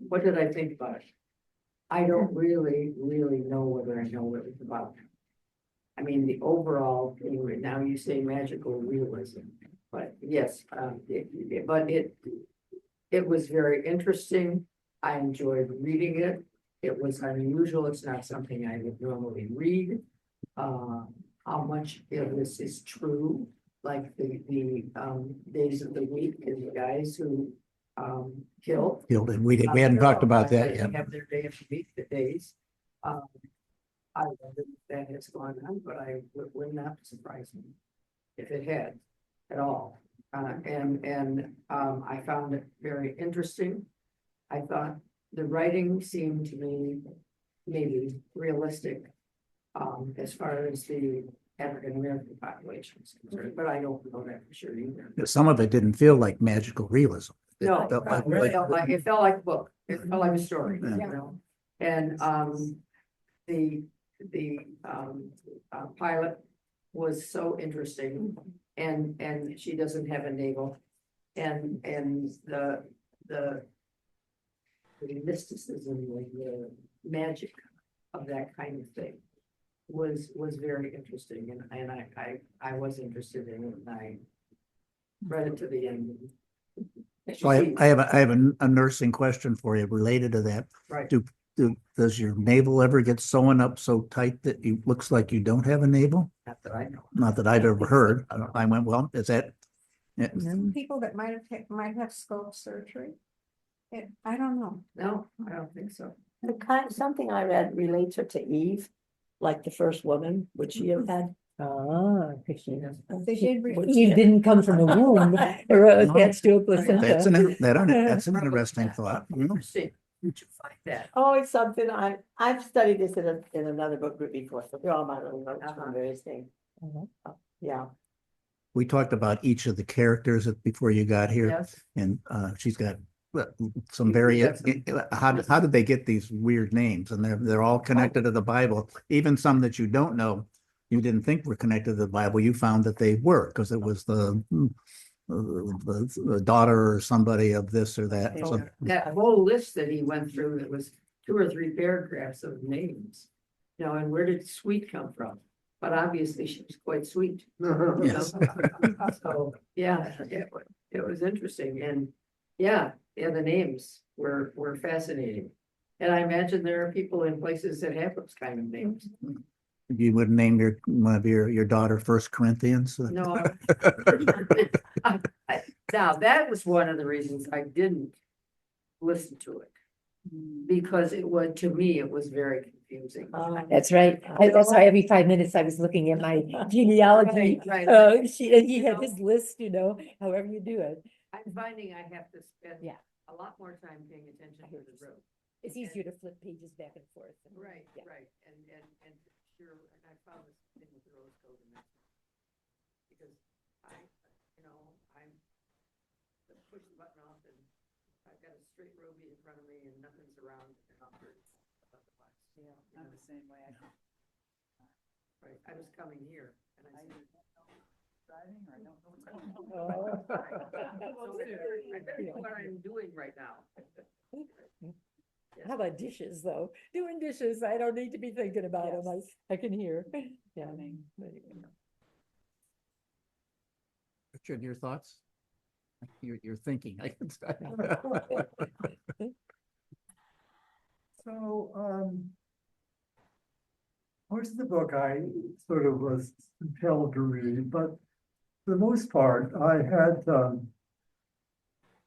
What did I think about it? I don't really know whether I know what it was about. I mean, the overall thing, right now you say magical realism, but yes, it was very interesting. I enjoyed reading it. It was unusual. It's not something I would normally read. How much of this is true, like the days of the week and the guys who killed. And we hadn't talked about that They yet. have their day of the week, the days. I wonder if that has gone on, but would not surprise me if it had at all. I found it very interesting. I thought the writing seemed to me maybe realistic as far as the African American population is concerned, but I don't know that for sure either. Some of it didn't feel like magical realism. It No, felt like- it felt like a book. It felt like a story, Yeah. you know? And the pilot was so interesting, and she doesn't have a navel, and the mysticism, like the magic of that kind of thing was very interesting, and I was interested in it, and I read it to the end. So I have a nursing question for you related to that. Right. Do does your navel ever get sewn up so tight that it looks like you don't have a navel? Not that I know. Not that I've ever heard. I went, well, is that? People that might have scope surgery. I don't know. No, I don't think so. Something I read relates her to Eve, like the first woman, would she have had? Ah, Christina. They did. Eve didn't come from a womb or attached to a placenta. That's an interesting thought. Interesting. Where'd you find that? Oh, it's something I've studied this in another book group before, so they're all my little notes on various things. Yeah. We talked about each of the characters before you got here, Yes. and she's got some very, how did they get these weird names? And they're all connected to the Bible, even some that you don't know, you didn't think were connected to the Bible, you found that they were, because it was the daughter or somebody of this or that. So, That whole list that he went through, it was 2 or 3 paragraphs of names. You know, and where did sweet come from? But obviously she was quite sweet. yes. So, yeah, it was interesting, and the names were fascinating. And I imagine there are people in places that have those kind of names. You would name one of your daughter First Corinthians? No. Now, that was one of the reasons I didn't listen to it, because to me, it was very confusing. That's right. That's why every 5 minutes I was looking at my genealogy. Right. And he had his list, however you do it. I'm finding I have to spend Yeah. a lot more time paying attention to the road. It's easier to flip pages back and forth. Right, Yeah. right, and sure, and I found this thing with the rose code, and that's because I'm push the button off, and I've got a straight Roby in front of me, and nothing's around, and I'm otherwise. Yeah, I'm the same way. Right, I was coming here, and I said, Driving or I don't know what's going on. I better know what I'm doing right now. How about dishes, though? Doing dishes, I don't need to be thinking about them. I can hear. Yeah. Richard, your thoughts? You're thinking. I can So, most of the book I sort of was compelled to read, but for the most part, I had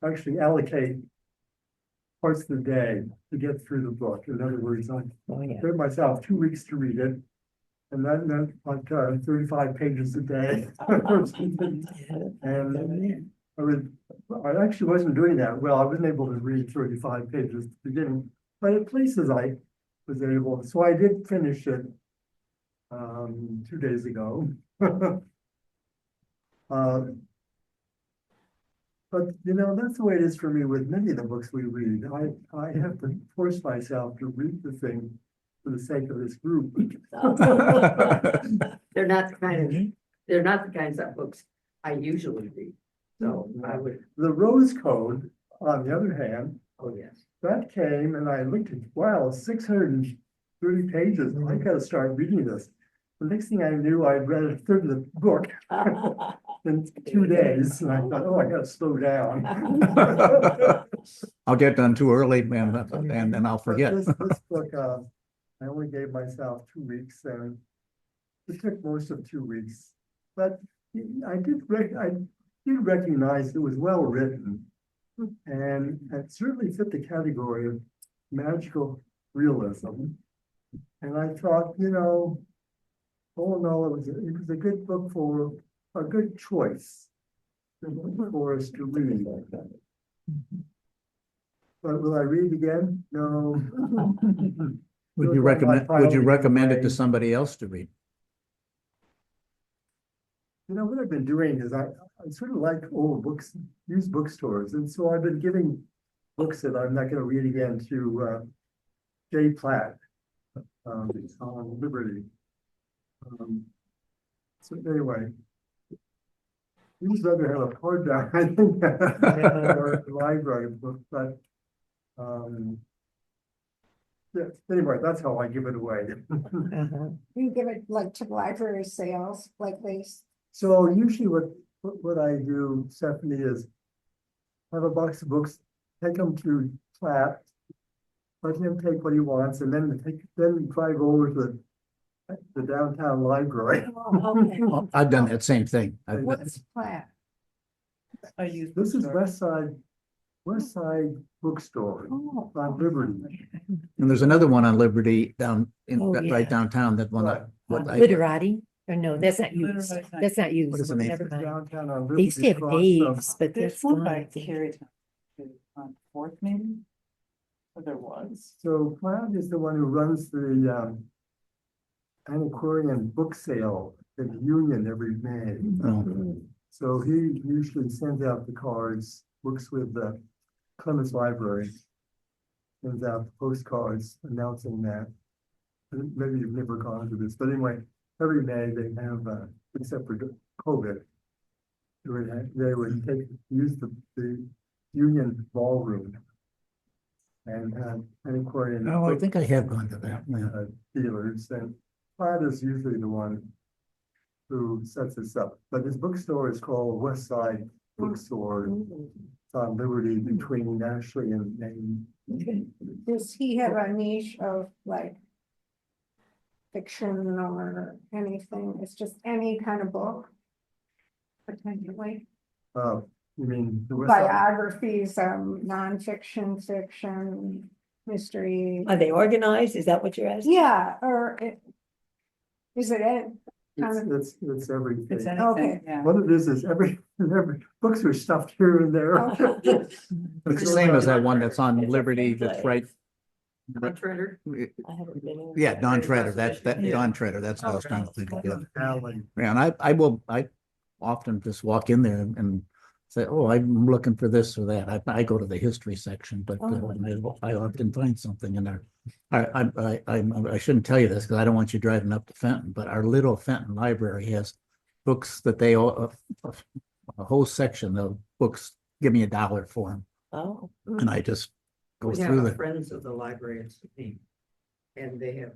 actually allocate parts of the day to get through the book. In other words, I gave myself 2 weeks to read it, and that meant like 35 pages a day. And I actually wasn't doing that well. I wasn't able to read 35 pages at the beginning, but at places I was able. So I did finish it 2 days ago. But that's the way it is for me with many of the books we read. I have to force myself to read the thing for the sake of this group. They're not the kinds of books I usually read, so I would, The Rose Code, on the other hand, oh, yes. that came and I looked at, wow, 630 pages. I gotta start reading this. The next thing I knew, I'd read a third of the book in 2 days. And I thought, oh, I gotta slow down. I'll get done too early and then I'll forget. This book, I only gave myself 2 weeks, and it took most of 2 weeks. But I did recognize it was well written, and it certainly fit the category of magical realism. And I thought, all in all, it was a good book for a good choice for us to read. But will I read again? No. Would you recommend it to somebody else to read? What I've been doing is I sort of like old books, used bookstores, and so I've been giving books that I'm not going to read again to Jay Platt on Liberty. So anyway, these other have a hardback, I think, or a library book, but yeah, anyway, that's how I give it away. You give it like to library sales, like these. So usually what I do, Stephanie, is have a box of books, take them to Platt, let him take what he wants and then drive over to the downtown library. Well, I've done that same thing. What's that? I use. This is West Side Bookstore Oh, on Liberty. And there's another one on Liberty down in, Oh, right yeah. downtown, that one, Right. what I, Literati, or no, that's not used, Literati's not that's not used, What is the name? never mind. Downtown on They Liberty. used to have across from- Dave's, but There's that's one gone, by I think. Carrytown, on Fourth maybe? Or there was. So Cloud is the one who runs the antiquarian book sale at Union every May. oh, So he usually sends out the cards, works with the Clements Library. Sends out postcards announcing that. Maybe you've never gone to this, but anyway, every May they have, except for COVID. They would use the Union Ballroom. And have antiquarian. oh, I book, think I have gone to that, yeah. Dealers, and Clyde is usually the one who sets this up, but his bookstore is called West Side Bookstore. It's on Liberty between Ashley and Maine. does he have a niche of like fiction or anything? It's just any kind of book? Potentially, You mean the West Side? biographies, nonfiction, fiction, mystery. Are they organized? Is that what you're asking? Yeah, or is it it? It's everything. It's Okay. anything, yeah. What it is every books are stuffed here and there. Okay. It's the same as that one that's on Liberty, that's right. Treader? I haven't been in. Yeah, Don Treader, that Yeah. Don Treader, that's what I was trying to think of. Yeah. Alley. Yeah, and I often just walk in there and say, oh, I'm looking for this or that. I go to the history section, but I often find something in there. I shouldn't tell you this because I don't want you driving up to Fenton, but our little Fenton library has books that they all, a whole section of books, give me $1 for them. Oh, And I just go We through have them. friends of the library at Sabine. And they have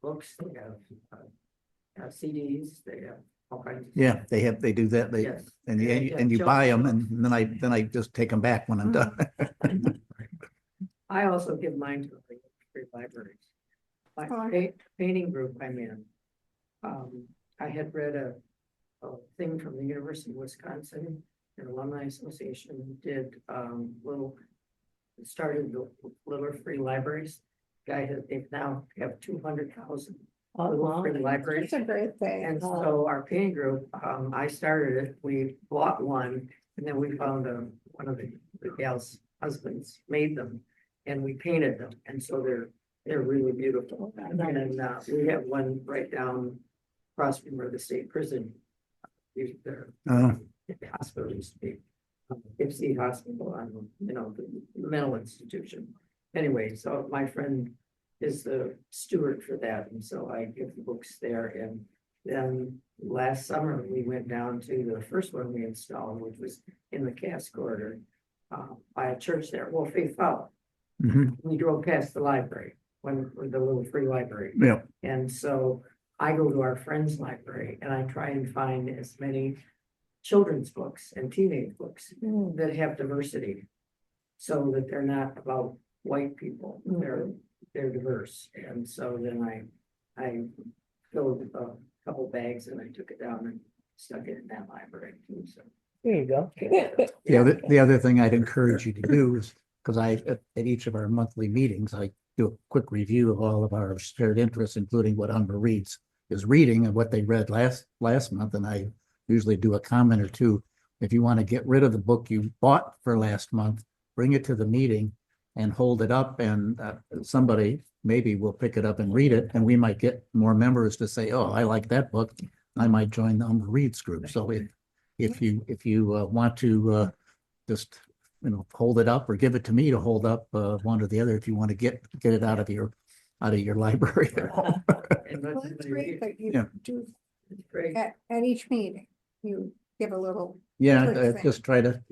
books, they have CDs, they have all kinds of. Yeah, they do that. They, Yes. and you, Yeah, and you shelf buy them books. and then I just take them back when I'm done. I also give mine to the free libraries. My painting group I'm in. I had read a thing from the University of Wisconsin, an alumni association did, started the little free libraries. They've now have 200,000 oh, little wow. free libraries. It's a great thing. And so our painting group, I started it, we bought one, and then we found one of the gal's husbands made them. And we painted them, and so they're really beautiful. And we have one right down across from where the state prison. They're Oh. the hospital used to be. Ipsy Hospital, the mental institution. Anyway, so my friend is the steward for that, and so I give the books there. And then last summer, we went down to the first one we installed, which was in the Cass Corridor, by a church there, well, Faith Fowl. Mhm. We drove past the library, the little free library. Yeah, And so I go to our friend's library and I try and find as many children's books and teenage books that have diversity. So that they're not about white people, they're diverse. And so then I filled a couple bags and I took it down and stuck it in that library too, so. There you go. the other thing I'd encourage you to do is, because at each of our monthly meetings, I do a quick review of all of our shared interests, including what UMRA reads is reading and what they read last month, and I usually do a comment or two. If you want to get rid of the book you bought for last month, bring it to the meeting and hold it up, and somebody maybe will pick it up and read it, and we might get more members to say, oh, I like that book. I might join the UMRA Reads group. So if you want to just hold it up or give it to me to hold up, one or the other, if you want to get it out of your library. And Well, let that's somebody great read it. that you Yeah. do It's great. at each meeting, you give a little. Yeah, Good thing. just try to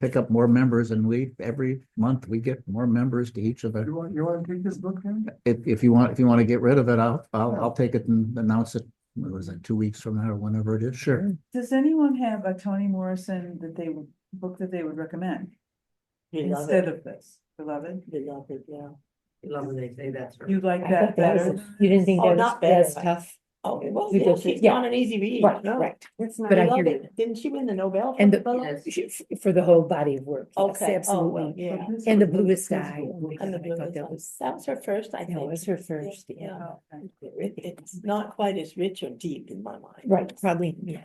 pick up more members, and every month we get more members to each of our. You want to take this book then? If you want to get rid of it, I'll take it and announce it. What was it, 2 weeks from now or whenever it is? Sure. Does anyone have a Toni Morrison book that they would recommend You love instead it. of this? Beloved? You love it, yeah. Love when they say that's. You like I that thought that better? was, you didn't think Oh, that was not better, as but- tough? Oh, well, We yeah, both- she's yeah. not an easy read. Right, no. right. It's not. But I love hear it. you. Didn't she win the Nobel? for And the fellow? for the whole body of work. Yes, Okay, oh, well, absolutely. yeah. And the bluest eye. Oh my And the God, I thought blue, that was, that was her first, I that think. was her first, yeah. Oh, okay. It's not quite as rich or deep in my mind. Right, probably, yeah.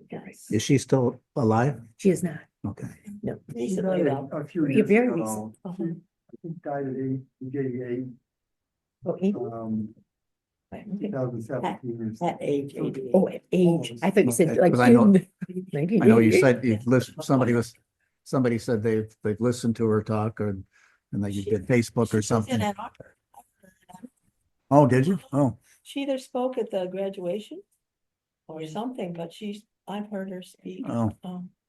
You're right. Is she still alive? She is not. Okay. No. She Recently, died though. a few You're years very ago. recent. She, I think, died at 88, Oh, 80? 2017 or At age 88. Oh, at age. I thought you said Okay, like. 'cause I know- in I know you 1988. said you've listened, somebody said they've listened to her talk and that you did Facebook or She was in something. Ann Arbor. Oh, did you? Oh, She either spoke at the graduation or something, but I've heard her speak. oh,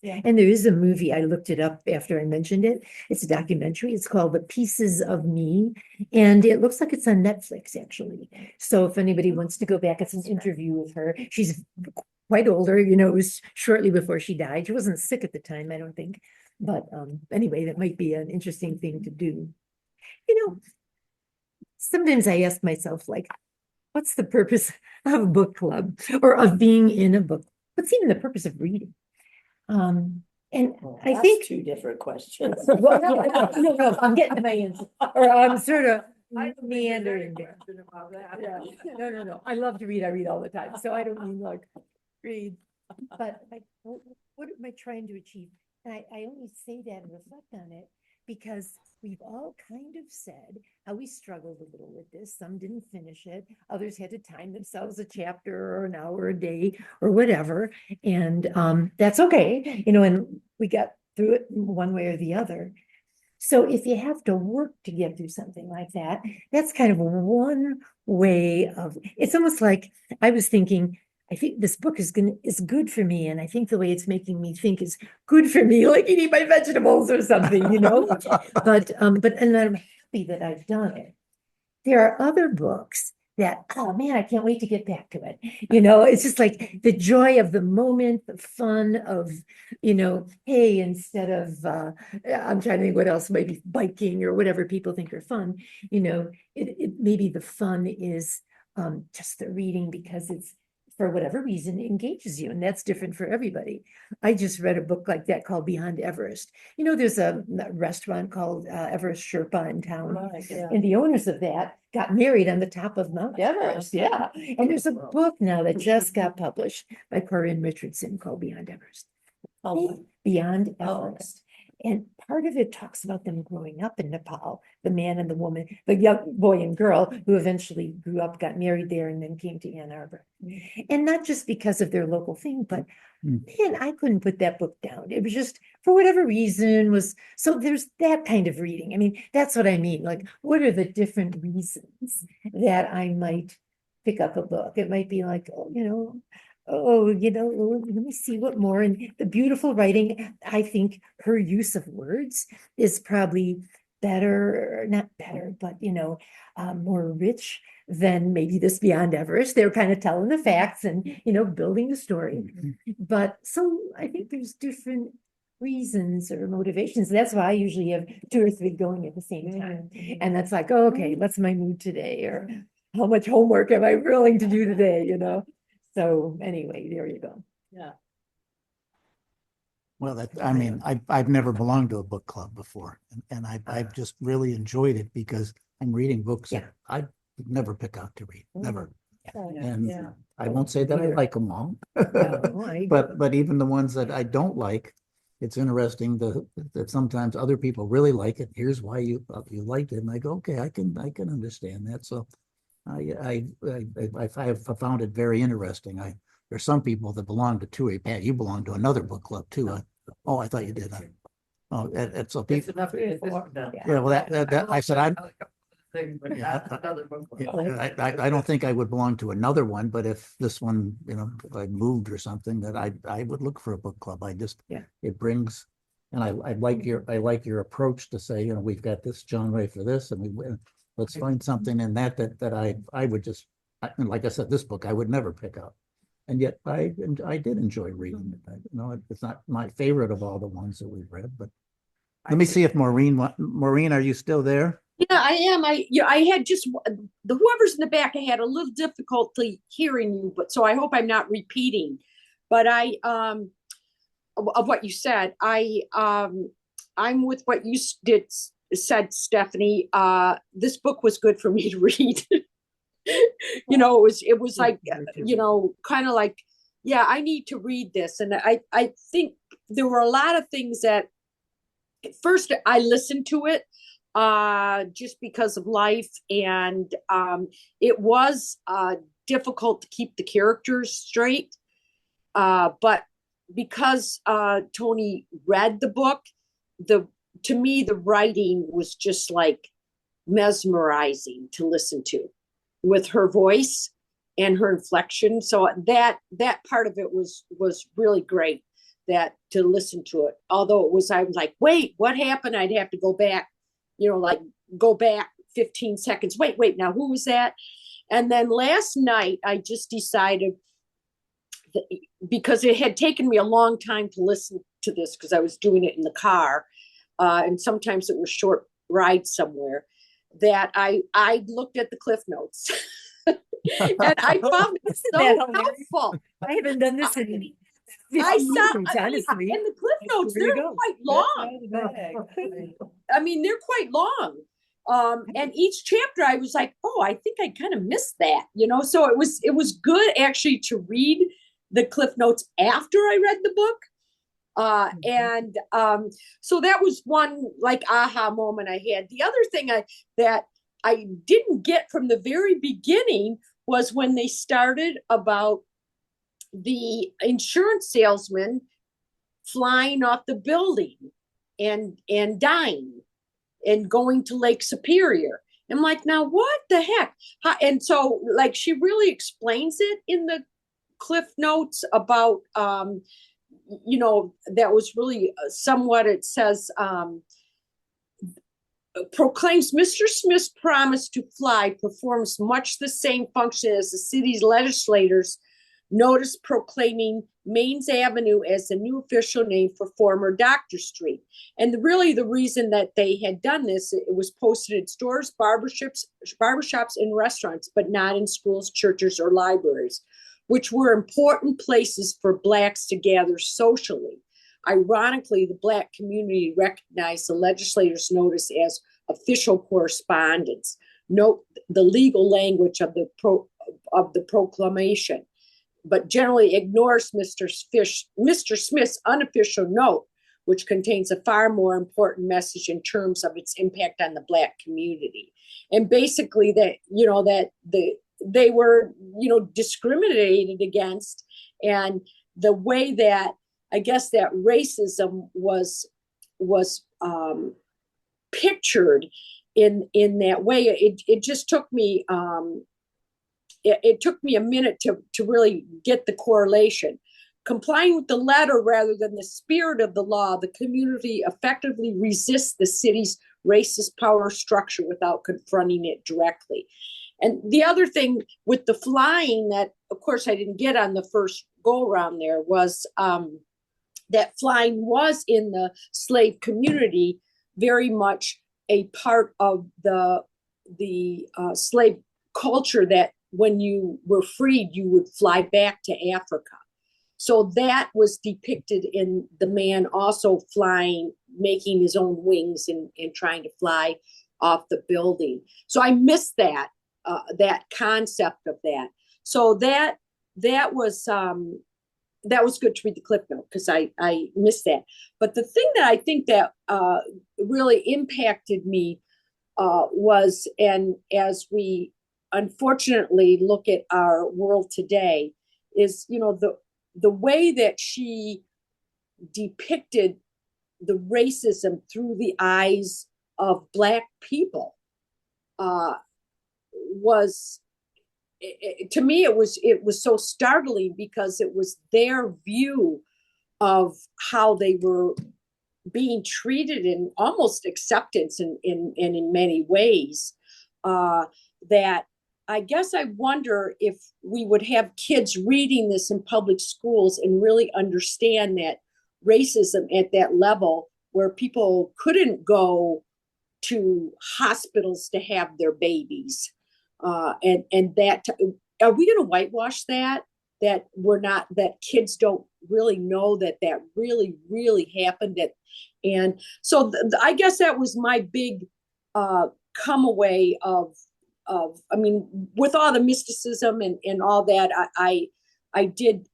Yeah. And there is a movie, I looked it up after I mentioned it. It's a documentary. It's called The Pieces of Me. And it looks like it's on Netflix, actually. So if anybody wants to go back, it's an interview with her. She's quite older, it was shortly before she died. She wasn't sick at the time, I don't think. But anyway, that might be an interesting thing to do. Sometimes I ask myself, like, what's the purpose of a book club or of being in a book? What's even the purpose of reading? And I That's think. two different questions. Well, no, I'm getting to my answer, or I'm sort of meandering there. Yeah, no, I love to read, I read all the time, so I don't mean like read. But like, what am I trying to achieve? And I only say that and reflect on it because we've all kind of said how we struggled a little with this. Some didn't finish it. Others had to time themselves a chapter or an hour a day or whatever. And that's okay, and we got through it one way or the other. So if you have to work to get through something like that, that's kind of one way of, it's almost like I was thinking, I think this book is good for me. And I think the way it's making me think is good for me, like eating my vegetables or something, But and I'm happy that I've done it. There are other books that, oh man, I can't wait to get back to it. It's just like the joy of the moment, the fun of, hey, instead of, I'm trying to think what else, maybe biking or whatever people think are fun, it maybe the fun is just the reading because it's, for whatever reason, engages you. And that's different for everybody. I just read a book like that called Beyond Everest. There's a restaurant called Everest Sherpa in town. Right, yeah. And the owners of that got married on the top of Mount Everest. Yeah. And there's a book now that just got published by Corinne Richardson called Beyond Everest. Oh, Beyond Oh, Everest. And part of it talks about them growing up in Nepal, the man and the woman, the young boy and girl who eventually grew up, got married there, and then came to Ann Arbor. And not just because of their local thing, but man, I couldn't put that book down. It was just, for whatever reason, so there's that kind of reading. I mean, that's what I mean. Like, what are the different reasons that I might pick up a book? It might be like, let me see what more. And the beautiful writing, I think her use of words is probably better, not better, but more rich than maybe this Beyond Everest. They're kind of telling the facts and, building the story. But so I think there's different reasons or motivations. That's why I usually have 2 or 3 going at the same time. And that's like, oh, okay, what's my mood today? Or how much homework am I willing to do today? So anyway, there you go. yeah. well, I've never belonged to a book club before. And I've just really enjoyed it because I'm reading books that I would never pick out to read, never. And Yeah. I won't say that I like them all. No, I- But even the ones that I don't like, it's interesting that sometimes other people really like it. Here's why you liked it. And I go, okay, I can understand that. So I have found it very interesting. There's some people that belong to 2A. Pat, you belong to another book club too. I thought you did. So It's people, enough. yeah, well, that I said, That's another book. I don't think I would belong to another one, but if this one, if I moved or something, that I would look for a book club. It brings, and I like your approach to say, we've got this genre for this, and let's find something in that I would just, like I said, this book I would never pick up. And yet I did enjoy reading it. It's not my favorite of all the ones that we've read, but let me see if Maureen, are you still there? Yeah, I am. I had just the whoever's in the back. I had a little difficulty hearing you, but so I hope I'm not repeating. But of what you said, I'm with what you said, Stephanie. This book was good for me to read. It was like, kind of like, yeah, I need to read this, and I think there were a lot of things that at first I listened to it just because of life, and it was difficult to keep the characters straight, but because Toni read the book, to me the writing was just like mesmerizing to listen to, with her voice and her inflection. So that part of it was really great, that to listen to it. Although I was like, wait, what happened? I'd have to go back, like go back 15 seconds. Wait, now who was that? And then last night I just decided that, because it had taken me a long time to listen to this, because I was doing it in the car, and sometimes it was short rides somewhere, that I looked at the Cliff Notes. And I found it Isn't so that hilarious? helpful. I haven't done this in 50 I years, saw, honestly. and the Cliff Notes, There you they're go. quite long. I mean, they're quite long. And each chapter I was like, oh, I think I kind of missed that, so it was good actually to read the Cliff Notes after I read the book. And so that was one like aha moment I had. The other thing that I didn't get from the very beginning was when they started about the insurance salesman flying off the building and dying and going to Lake Superior. I'm like, now what the heck? And so like she really explains it in the Cliff Notes about that was really somewhat, it says, proclaims Mr. Smith's promise to fly performs much the same function as the city's legislators notice proclaiming Mains Avenue as the new official name for former Doctor Street. And really the reason that they had done this, it was posted in stores, barbershops, and restaurants, but not in schools, churches, or libraries, which were important places for Blacks to gather socially. Ironically, the Black community recognized the legislators' notice as official correspondence. Note the legal language of the proclamation, but generally ignores Mr. Smith's unofficial note, which contains a far more important message in terms of its impact on the Black community. And basically they were, discriminated against, and the way that I guess that racism was pictured in that way, it just took me it took me a minute to really get the correlation. Complying with the letter rather than the spirit of the law, the community effectively resists the city's racist power structure without confronting it directly. And the other thing with the flying that, of course, I didn't get on the first go around there was that flying was in the slave community very much a part of the slave culture, that when you were freed, you would fly back to Africa. So that was depicted in the man also flying, making his own wings and trying to fly off the building. So I missed that concept of that. So that was good to read the Cliff Note, because I missed that. But the thing that I think that really impacted me was, and as we unfortunately look at our world today, is the way that she depicted the racism through the eyes of Black people was, to me, it was so startling, because it was their view of how they were being treated in almost acceptance in many ways, that I guess I wonder if we would have kids reading this in public schools and really understand that racism at that level, where people couldn't go to hospitals to have their babies. And that, are we going to whitewash that? That we're not, that kids don't really know that really, really happened. And so I guess that was my big come away of, I mean, with all the mysticism and all that, I did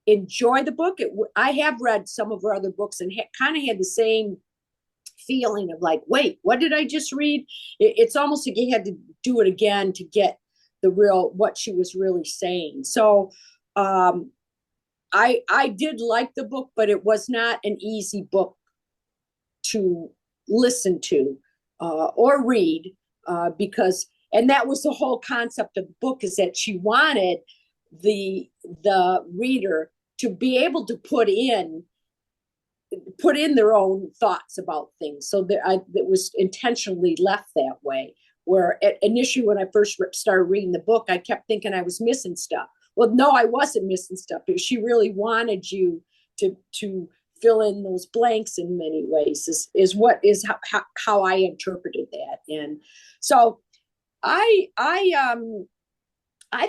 enjoy the book. I have read some of her other books and kind of had the same feeling of like, wait, what did I just read? It's almost like you had to do it again to get the real, what she was really saying. So I did like the book, but it was not an easy book to listen to or read because, and that was the whole concept of the book, is that she wanted the reader to be able to put in their own thoughts about things. So it was intentionally left that way. Where initially when I first started reading the book, I kept thinking I was missing stuff. Well, no, I wasn't missing stuff, because she really wanted you to fill in those blanks in many ways, is how I interpreted that. And so I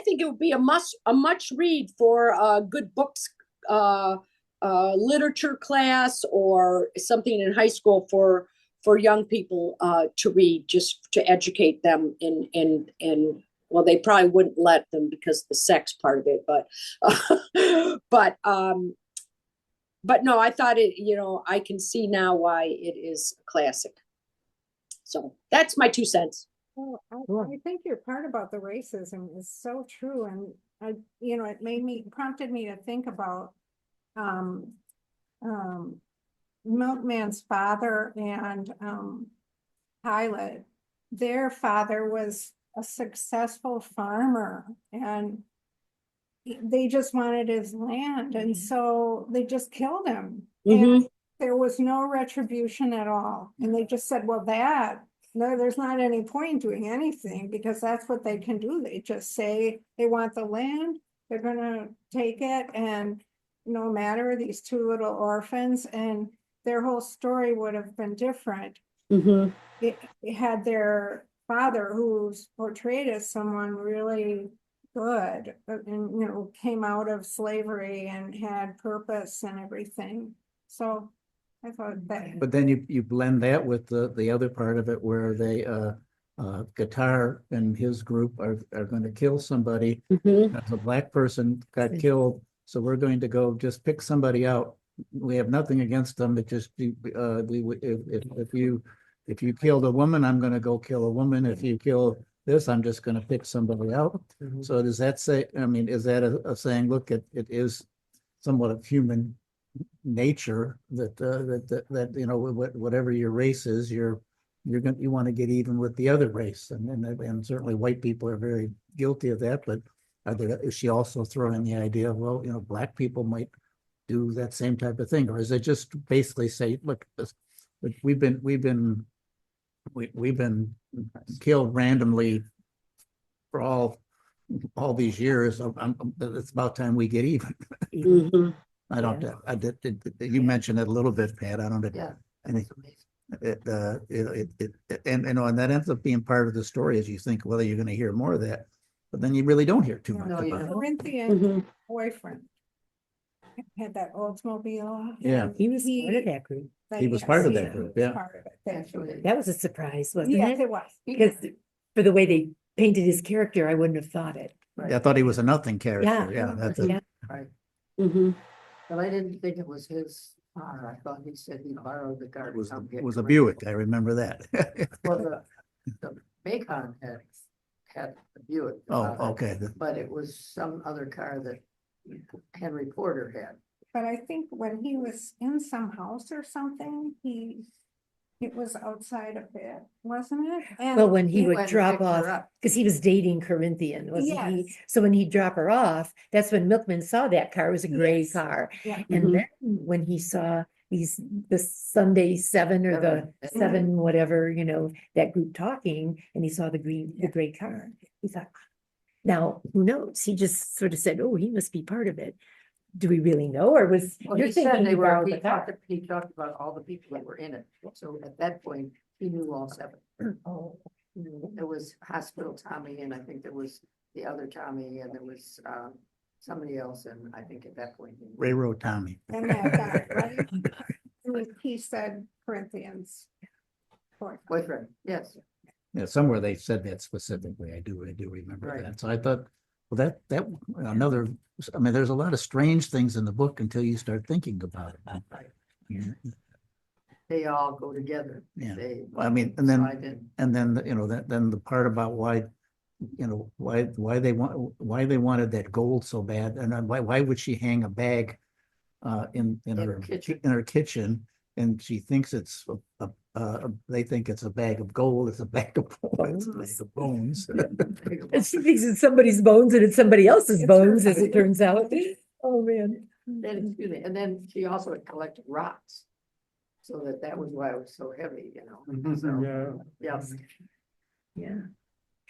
think it would be a much read for a good books literature class, or something in high school for young people to read, just to educate them in well, they probably wouldn't let them because of the sex part of it, but no, I thought it, I can see now why it is a classic. So that's my 2 cents. Well, I think your part about the racism is so true, and it prompted me to think about Milkman's father and Pilate. Their father was a successful farmer, and they just wanted his land, and so they just killed him. And there was no retribution at all, and they just said, well, there's not any point doing anything, because that's what they can do. They just say they want the land, they're gonna take it, and no matter, these 2 little orphans, and their whole story would have been different. It had their father, who's portrayed as someone really good, and came out of slavery and had purpose and everything. So I thought that. But then you blend that with the other part of it, where they Guitar and his group are going to kill somebody. As a black person got killed, so we're going to go just pick somebody out. We have nothing against them. It just if you killed a woman, I'm going to go kill a woman. If you kill this, I'm just going to pick somebody out. So does that say? I mean, is that a saying? Look, it is somewhat of human nature that whatever your race is, you want to get even with the other race, and certainly white people are very guilty of that. But is she also throwing the idea of, well, black people might do that same type of thing, or is it just basically say, look, we've been killed randomly for all these years. It's about time we get even. I don't. You mentioned it a little bit, Pat. I don't. Yeah. And and that ends up being part of the story, as you think, well, you're going to hear more of that, but then you really don't hear too much No, you about it. don't. Corinthian boyfriend had that Oldsmobile. Yeah. He was part of that group. He was part of that group, yeah. Part of it, actually. That was a surprise, wasn't Yes, it? it was. Because for the way they painted his character, I wouldn't have thought it. Yeah, I thought he was a nothing character. Yeah. Yeah, that's Yeah. it. Right. But I didn't think it was his car. I thought he said he borrowed the car. It was to get was a Corinth. Buick. I remember that. Well, the Macon had a Buick. Oh, okay. But it was some other car that Henry Porter had. But I think when he was in some house or something, it was outside of it, wasn't it? And Well, when he He would went and drop picked her off, up. because he was dating Corinthian, wasn't he? Yes. So when he'd drop her off, that's when Milkman saw that car. It was a gray Yes. car. Yeah. And then when he saw the Sunday 7 or the Seven. 7, whatever, that group talking, and he saw the gray car, he thought, now, who knows? He just sort of said, oh, he must be part of it. Do we really know? Or was Well, you're he said thinking they he were, borrowed he the car? talked about all the people that were in it. So at that point, He knew all seven. Oh. There was Hospital Tommy, and I think there was the other Tommy, and there was somebody else, and I think at that point. Railroad Tommy. And that guy, right? He said Corinthians. Boyfriend, yes. Yeah, somewhere they said that specifically. I do remember Right. that. So I thought, well, that another, I mean, there's a lot of strange things in the book until you start thinking about it. Yeah. They all go together. Yeah. They Well, I mean, and then, slide in. and then, then the part about why, why they wanted that gold so bad, and then why would she hang a bag in her kitchen. in her kitchen, and she thinks it's they think it's a bag of gold, it's a bag of bones. And she thinks it's somebody's bones and it's somebody else's bones, as it turns out. Oh, man. Then, excuse me, and then she also had collected rocks. So that was why it was so heavy, So, Yeah. Yeah.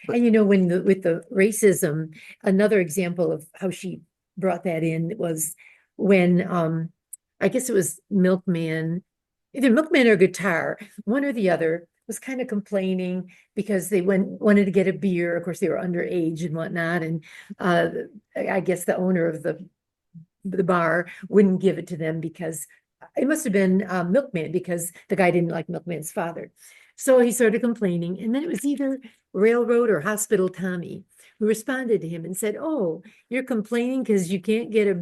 And when with the racism, another example of how she brought that in was when I guess it was Milkman, either Milkman or Guitar, one or the other was kind of complaining because they wanted to get a beer. Of course, they were underage and whatnot, and I guess the owner of the bar wouldn't give it to them because it must have been Milkman, because the guy didn't like Milkman's father. So he started complaining, and then it was either Railroad or Hospital Tommy who responded to him and said, "Oh, you're complaining because you can't get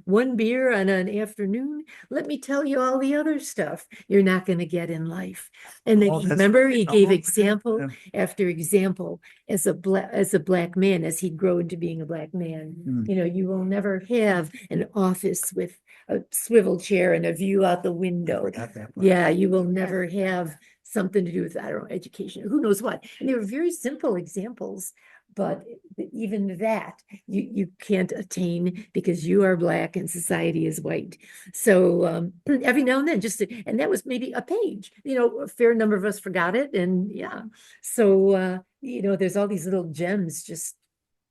one beer on an afternoon? Let me tell you all the other stuff you're not going to get in life." And then remember, he gave example after example as a black man, as he'd grow into being a black man. You will never have an office with a swivel chair and a view out the window. Yeah, you will never have something to do with, I don't know, education, who knows what. And they were very simple examples, but even that you can't attain because you are black and society is white. So every now and then, and that was maybe a page, a fair number of us forgot it. And yeah, so, there's all these little gems just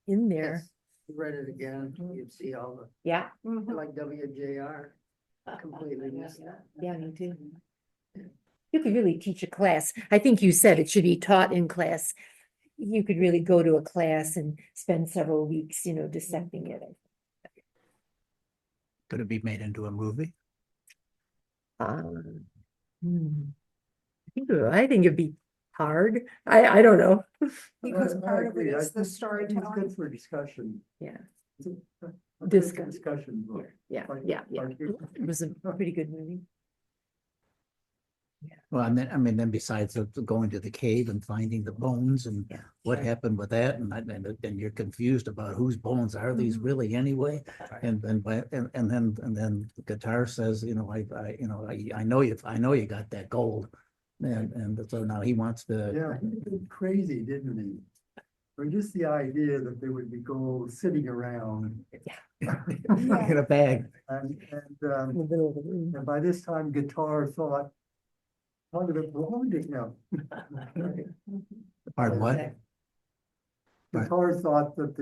in there. Yes, you read it again, you'd see all the, Yeah. like WJR, completely missed that. Yeah, me too. You could really teach a class. I think you said it should be taught in class. You could really go to a class and spend several weeks, dissecting it. Could it be made into a movie? I think it'd be hard. I don't know. Because part of it agree. is the It's storytelling. good for discussion. Yeah, It's a Discuss. Discussion book. yeah, Like- yeah. like- It was a pretty good movie. Well, and then, then besides going to the cave and finding the bones and Yeah. what happened with that, and you're confused about whose bones are these really anyway? And then the Guitar says, I know you got that gold, and so now he wants to. Yeah, he went crazy, didn't he? Or just the idea that there would be gold sitting around In a bag. and, In the middle of the room. and by this time Guitar thought, part of it belonged to him. Pardon what? Guitar thought that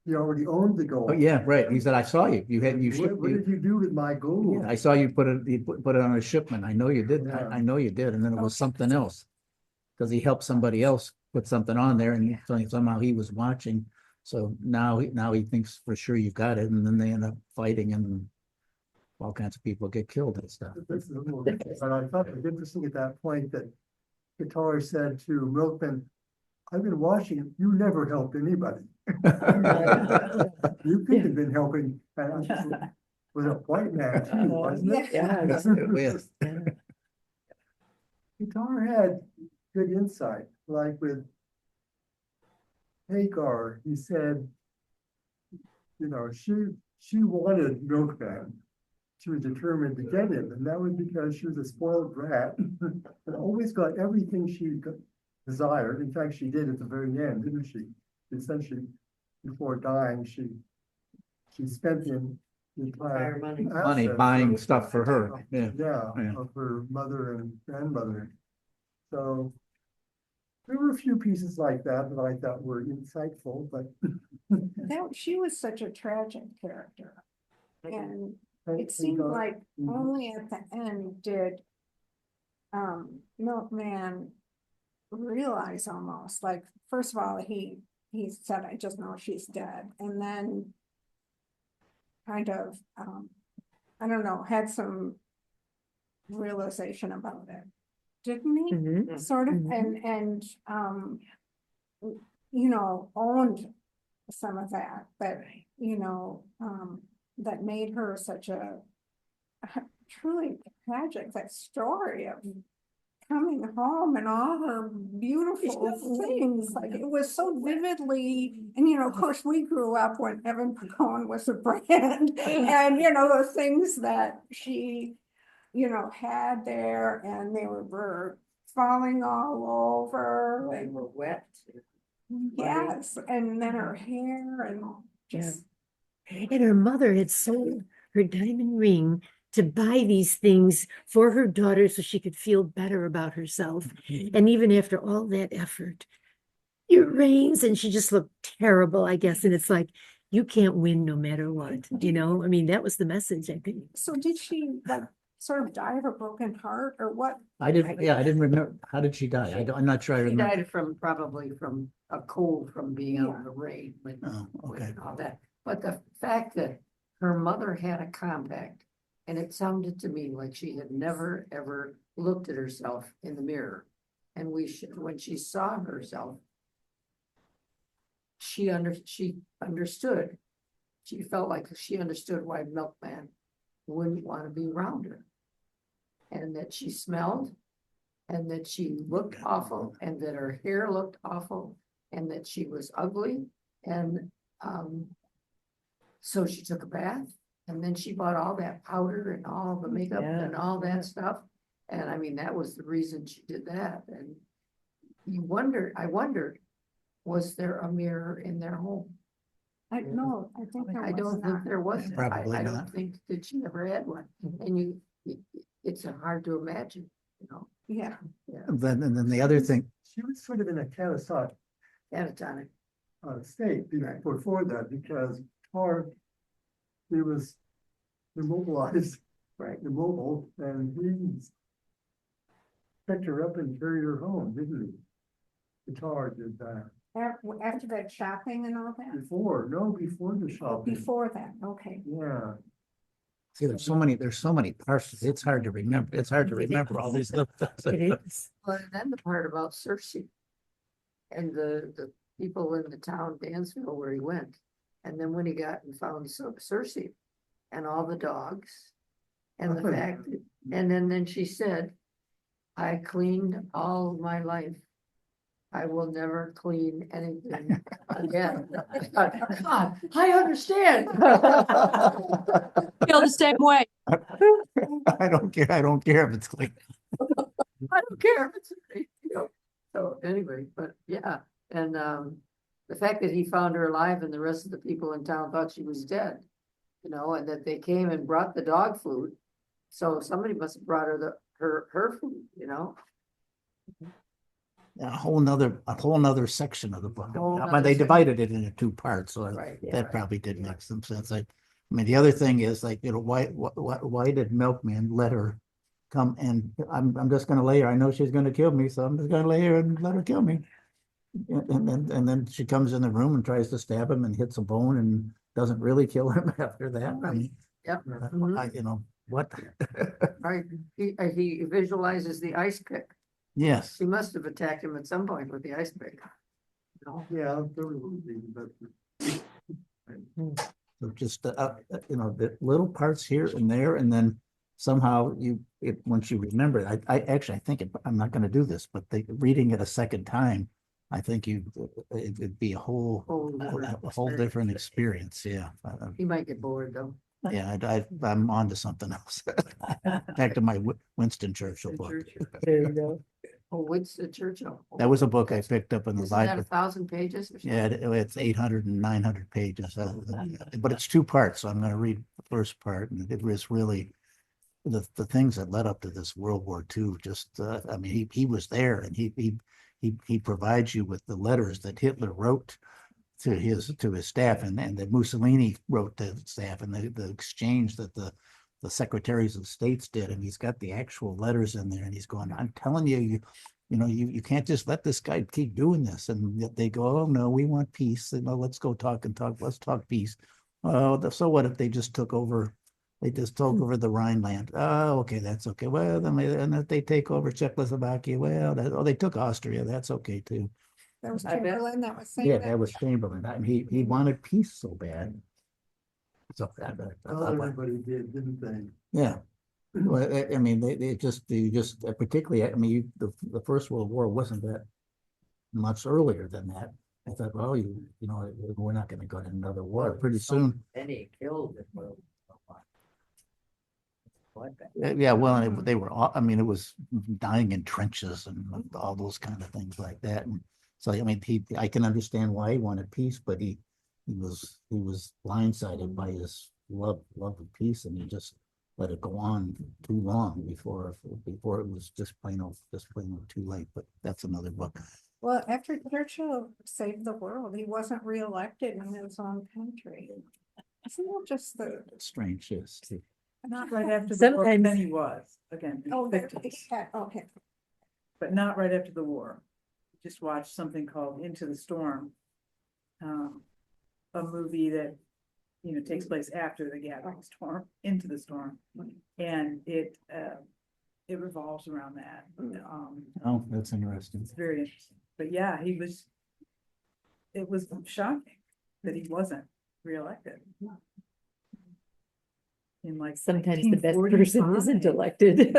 he already owned the gold. Oh, yeah, right. He said, I saw you. You What shipped did you do with my gold? Yeah, I saw you put it on a shipment. I know you did. Yeah. I know you did. And then it was something else. Because he helped somebody else put something on there, and somehow he was watching. So now he thinks for sure you got it, and then they end up fighting, and all kinds of people get killed and stuff. But I thought it was interesting at that point that Guitar said to Milkman, "I've been watching it. You never helped anybody. You could have been helping with a white man too, wasn't it?" Yeah. Yes. Guitar had good insight, like with Hagar, he said, she wanted Milkman. She was determined to get him, and that was because she was a spoiled brat and always got everything she desired. In fact, she did at the very end, didn't she? Essentially, before dying, she spent the entire Money assets buying of- stuff for her. Yeah. Yeah. Of her mother and grandmother. So there were a few pieces like that I thought were insightful, but. She was such a tragic character. And it seemed Hagar- like Mhm. only at the end did Milkman realize almost, like, first of all, he said, I just know she's dead, and then kind of, I don't know, had some realization about it, didn't he? Mhm. Sort of, Mhm. and, you know, owned some of that, you know, that made her such a truly tragic, that story of coming home and all her beautiful things, like it was so vividly, and you know, of course, we grew up when Evan Pacone was a brand, and you know, the things that she, you know, had there, and they were falling all over. They were wet. Yes, and then her hair and just, And her mother had sold her diamond ring to buy these things for her daughter so she could feel better about herself. And even after all that effort, it rains and she just looked terrible, I guess. And it's like, you can't win no matter what, you know? I mean, that was the message, I think. so did she like sort of die of a broken heart or what? I didn't remember. How did she die? I'm not sure I She remember. died probably from a cold from being out in the rain with, Oh, okay. with all that. But the fact that her mother had a compact, and it sounded to me like she had never, ever looked at herself in the mirror. And when she saw herself, she understood. She felt like she understood why Milkman wouldn't want to be around her. And that she smelled, and that she looked awful, and that her hair looked awful, and that she was ugly. And so she took a bath, and then she bought all that powder and all the makeup and all that stuff. And I mean, that was the reason she did that. And I wondered, was there a mirror in their home? No, I think there was I don't think not. there was. Probably I don't not. think that she ever had one. And it's hard to imagine, you know, Yeah, And then the other thing, She was sort of in a catatonic catatonic. state before that, because Tar, he was immobilized, Right. immobile, and he picked her up and carried her home, didn't he? The Tar did that. after that shopping and all that, Before the shopping. before that, okay. Yeah. see, there's so many parts. It's hard to remember. It's hard to remember all these little It things. is. Well, and then the part about Cersei and the people in the town Dansville where he went. And then when he got and found Cersei and all the dogs and the fact, and then she said, I cleaned all my life. I will never clean anything again. God, I understand. Feel the same way. I don't care. I don't care if it's clean. I don't care if it's, you know, so anyway, but yeah, and the fact that he found her alive and the rest of the people in town thought she was dead, you know, and that they came and brought the dog food. So somebody must have brought her her food, you know. A whole nother section of the book. Whole But nother they section. divided it into two parts, so Right. that probably did make some sense. I mean, the other thing is like, you know, why did Milkman let her come and I'm just gonna lay her. I know she's gonna kill me, so I'm just gonna lay her and let her kill me. And then she comes in the room and tries to stab him and hits a bone and doesn't really kill him after that. I mean, Yep. you know, what? Right, he visualizes the ice pick. Yes, She must have attacked him at some point with the ice pick. No, Yeah, there would be, but so just, you know, the little parts here and there, and then somehow once you remember it, I actually, I think I'm not gonna do this, but reading it a second time, I think it'd be a whole different experience, yeah. he might get bored though. Yeah, I'm on to something else. Back to my Winston Churchill book. There you go. Oh, Winston Churchill. That was a book I picked up in the Isn't that library. 1,000 pages or something? Yeah, it's 800 and 900 pages, but it's two parts, so I'm gonna read the first part, and it was really the things that led up to this World War II, just, I mean, he was there, and he provides you with the letters that Hitler wrote to his staff, and that Mussolini wrote to the staff, and the exchange that the the secretaries of states did, and he's got the actual letters in there, and he's going, I'm telling you, you can't just let this guy keep doing this. And yet they go, oh no, we want peace. Let's go talk and talk. Let's talk peace. So what if they just took over? They just took over the Rhineland. Oh, okay, that's okay. Well, then and if they take over Czechoslovakia, well, they took Austria. That's okay too. That was I bet. Chamberlain that was saying Yeah, that. that was Chamberlain. I mean, he wanted peace so bad. So Everybody did, didn't they? yeah. Well, I mean, they just particularly, I mean, the First World War wasn't that much earlier than that. I thought, well, we're not going to go to another war pretty soon. And he killed it. Yeah, well, and they were, I mean, it was dying in trenches and all those kind of things like that. And so, I mean, I can understand why he wanted peace, but he was blindsided by his love of peace, and he just let it go on too long before it was just plain old too late. But that's another book. Well, after Churchill saved the world, he wasn't reelected in his own country. Isn't that just the? Strange, yes. Not Right after the war, Sometimes- then he was, again. Oh, there, 50s, okay. but not right after the war. Just watched something called Into the Storm. A movie that, takes place after the gathering storm, Into the Storm. And it revolves around that. Oh, that's interesting. It's very interesting, but yeah, it was shocking that he wasn't reelected. In like Sometimes the best person 1945. isn't elected.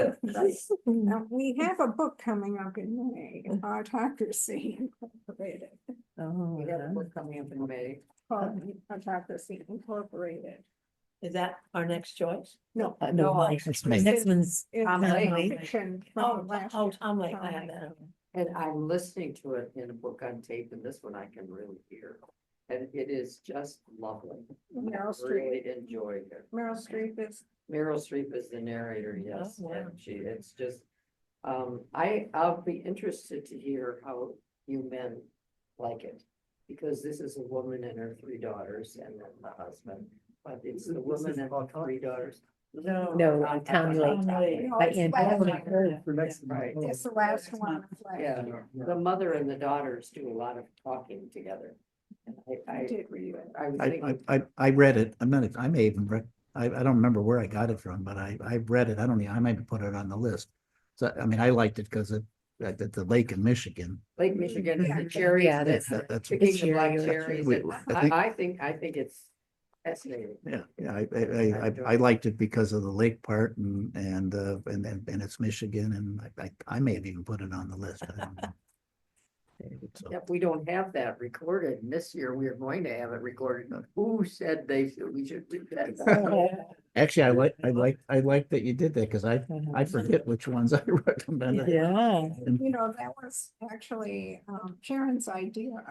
Now, we have a book coming up in May, Autocracy Incorporated, Oh, We have a yeah. book coming up in May. called Autocracy Incorporated. Is that our next choice? No, No, It's me. next one's it's Tom Lake. fiction Oh, from last oh, year. Tom Lake, I Tom have Lake. that. And I'm listening to it in a book on tape, and this one I can really hear. And it is just lovely. Meryl I Streep. really enjoyed it. Meryl Streep is, Meryl Streep is the narrator, yes, Oh, wow. and it's just, I'll be interested to hear how you men like it. Because this is a woman and her 3 daughters and then the husband, but it's the woman and the 3 daughters. No. No, Tom Lake. No, By it's Aunt last Pilate. one. For next. Right. It's the last one. Yeah, the mother and the daughters do a lot of talking together. And I did read it. I was thinking, I read it. I may even read, I don't remember where I got it from, but I read it. I might put it on the list. So, I mean, I liked it because at the lake in Michigan. Lake Michigan and the cherries, Yeah, and that's- that's- picking the black Cherry. cherries. We- and I think- I think it's fascinating. Yeah, I liked it because of the lake part and it's Michigan, and I may have even put it on the list. I don't know. So, Yep, we don't have that recorded, and this year we are going to have it recorded. Who said we should do that? actually, I like that you did that because I forget which ones I recommended. Yeah. You know, that was actually Sharon's idea.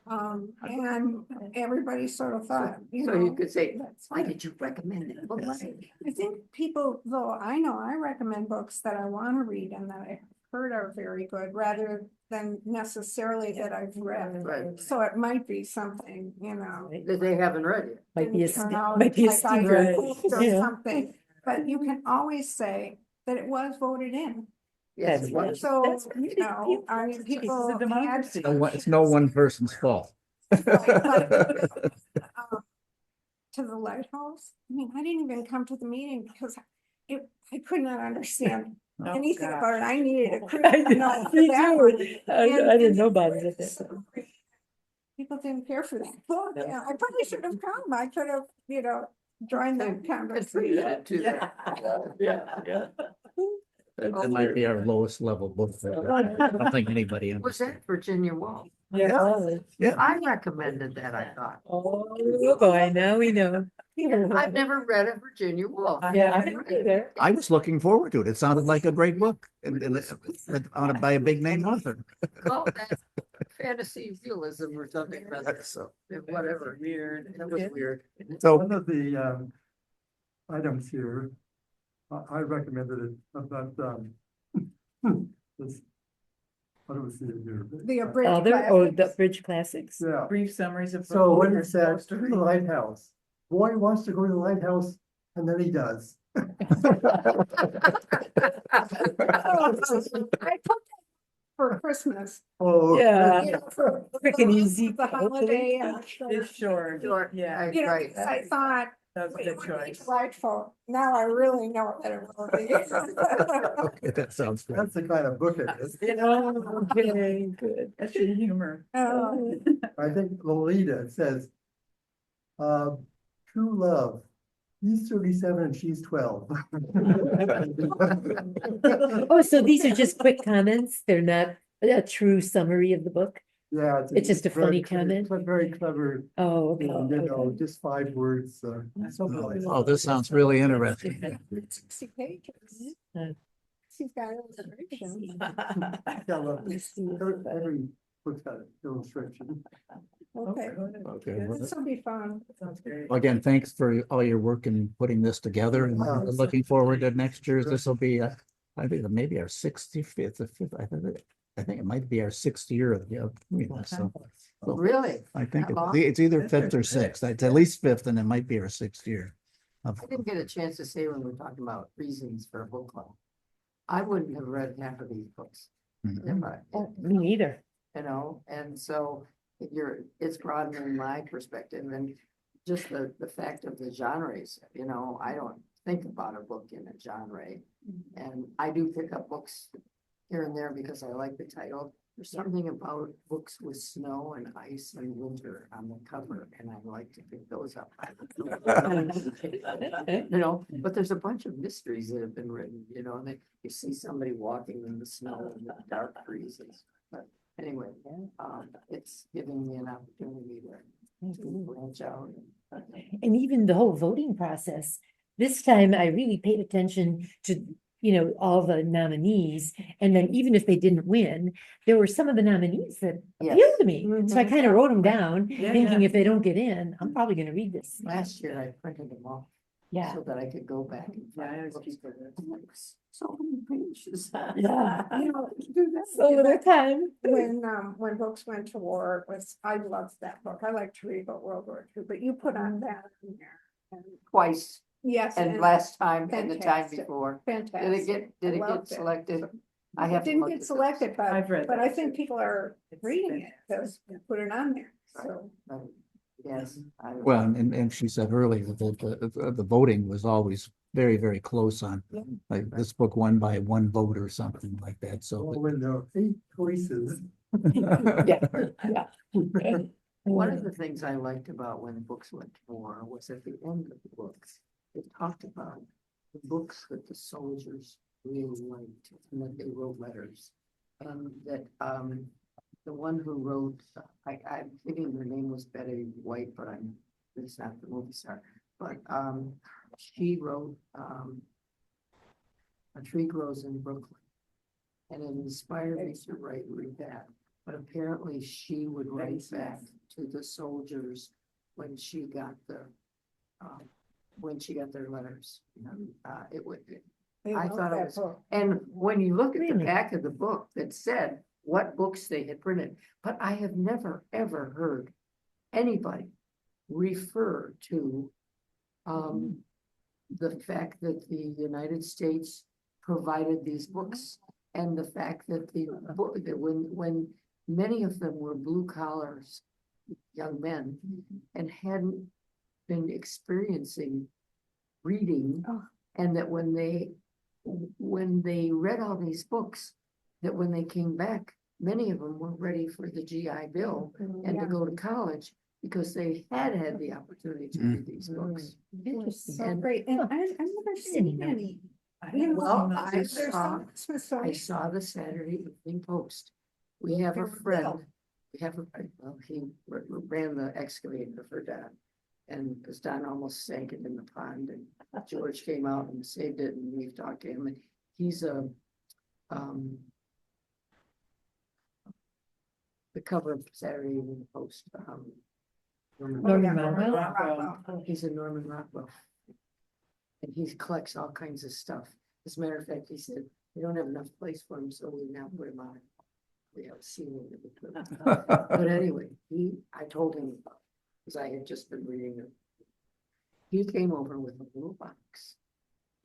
And everybody sort of thought, So you could say, that's why good. did you recommend it? Well, Right. I think people, though, I know I recommend books that I want to read and that I've heard are very good, rather than necessarily that I've read. Right. So it might be something, That they haven't read it. Might be a, didn't turn out might be a like I steeple. hoped or Yeah. something, but you can always say that it was voted in. Yes, That's it was. So, That's you know, I mean, people. had democracy. It's no one person's fault. To the lighthouse. I mean, I didn't even come to the meeting because I could not understand Oh, anything gosh. about it. I needed a quick I did- note for me that too. one. I didn't know about it at that time. People didn't care for that book. Yeah, I probably should have come. I could have, joined that conversation. Contributed to that. Yeah. That might be our lowest level book. I don't think anybody Was understands. that Virginia Woolf? Yeah. I recommended that, I thought. Oh, boy, now we know. I've never read a Virginia Woolf. Yeah, I didn't either. I was looking forward to it. It sounded like a great book and by a big name author. Call that fantasy realism or something, rather, So, whatever. Weird. That was Yeah. weird. so One of the items here, I recommended it about this. What was it here? The abridged Other, the classics. Bridge Classics. Yeah, Brief summaries of. so what books is that, most to to read. the lighthouse? Boy wants to go to the lighthouse And then he does. I put for Christmas. Oh. Yeah. You know, for Quick and easy. the holiday. It's short, Short, yeah, You know, right. I thought, that was a it good would be choice. delightful. Now I really know that it will be. Okay, that sounds great. That's the kind of book it is. Okay, good, that's your humor. I think Lolita says, true love, he's 37 and she's 12. Oh, so these are just quick comments? They're not a true summary of the book? Yeah. It's just a funny very clever- comment? Very clever, Oh, okay. you know, Okay. just 5 words, something like that. Oh, this sounds really interesting. 60 pages. Uh. She's got illustration. Yeah, look, every book's got an illustration. Okay, Okay, well, this will be fun. Sounds great. again, thanks for all your work in putting this together, and Wow. looking forward to next year's. This will be, I think maybe our 65th, the fifth, I think it might be our 6th year of, so. Really? I think That long? it's either 5th or 6th. It's at least 5th, and it might be our 6th year. of- I didn't get a chance to say when we were talking about reasons for a book club. I wouldn't have read half of these books. Mhm. Oh, me neither. You know, and so it's broadening my perspective and just the fact of the genres, you know, I don't think about a book in a genre. And I do pick up books here and there because I like the title. There's something about books with snow and ice and winter on the cover, and I like to pick those up. You know, but there's a bunch of mysteries that have been written, you know, and you see somebody walking in the snow and the dark breezes. But anyway, it's giving me an opportunity to branch out. And even the whole voting process, this time I really paid attention to, all the nominees. And then even if they didn't win, there were some of the nominees that Yes. appealed to me. So I Mhm. kind of wrote them down, Yeah, thinking yeah. if they don't get in, I'm probably gonna read this. Last year I printed them all Yeah. so that I could go back and Yeah, I find always books. keep it. I'm like, so many pages. Yeah. You know, do that. So little time. When books went to war, I loved that book. I like to read about World War II, but you put on that in there. And Twice, yes, and last time and the time fantastic. before. fantastic. Did it loved get selected? I It haven't didn't looked get at those. selected, I've but, read but I that think too. people are It's reading it, because fantastic. put it on there, so. Right. Yes. I- Well, and she said earlier that the voting was always very, very close on, Yeah. like this book won by 1 vote or something like that, so. Well, when there are 8 choices. Yeah. One of the things I liked about when books went to war was at the end of the books, it talked about the books that the soldiers really liked and that they wrote letters. And that the one who wrote, I'm thinking her name was Betty White, but it's not the movie star. But she wrote A Tree Grows in Brooklyn. And it inspired me to read that. But apparently she would write back to the soldiers when she got their letters. It would, They I loved thought it that was- book. and when you look at the Really? back of the book that said what books they had printed, but I have never, ever heard anybody refer to the fact that the United States provided these books and the fact that that when many of them were blue collars, young men, and hadn't been experiencing reading, Oh. and that when they read all these books, that when they came back, many of them were ready for the GI Bill and to Yeah. go to college because they had the opportunity to read these books. Interesting. So great, and I've never seen any. You know, Well, there's I some saw Smithsonian. the Saturday Evening Post. We have a friend, he ran the excavator for Don. And because Don almost sank it in the pond and George came out and saved it and we've talked to him and he's the cover of Saturday Evening Post. Norman Rockwell? Rockwell. He's a Norman Rockwell. And he collects all kinds of stuff. As a matter of fact, he said, we don't have enough place for him, so we now put him on. We have seen it. But anyway, I told him, because I had just been reading he came over with a little box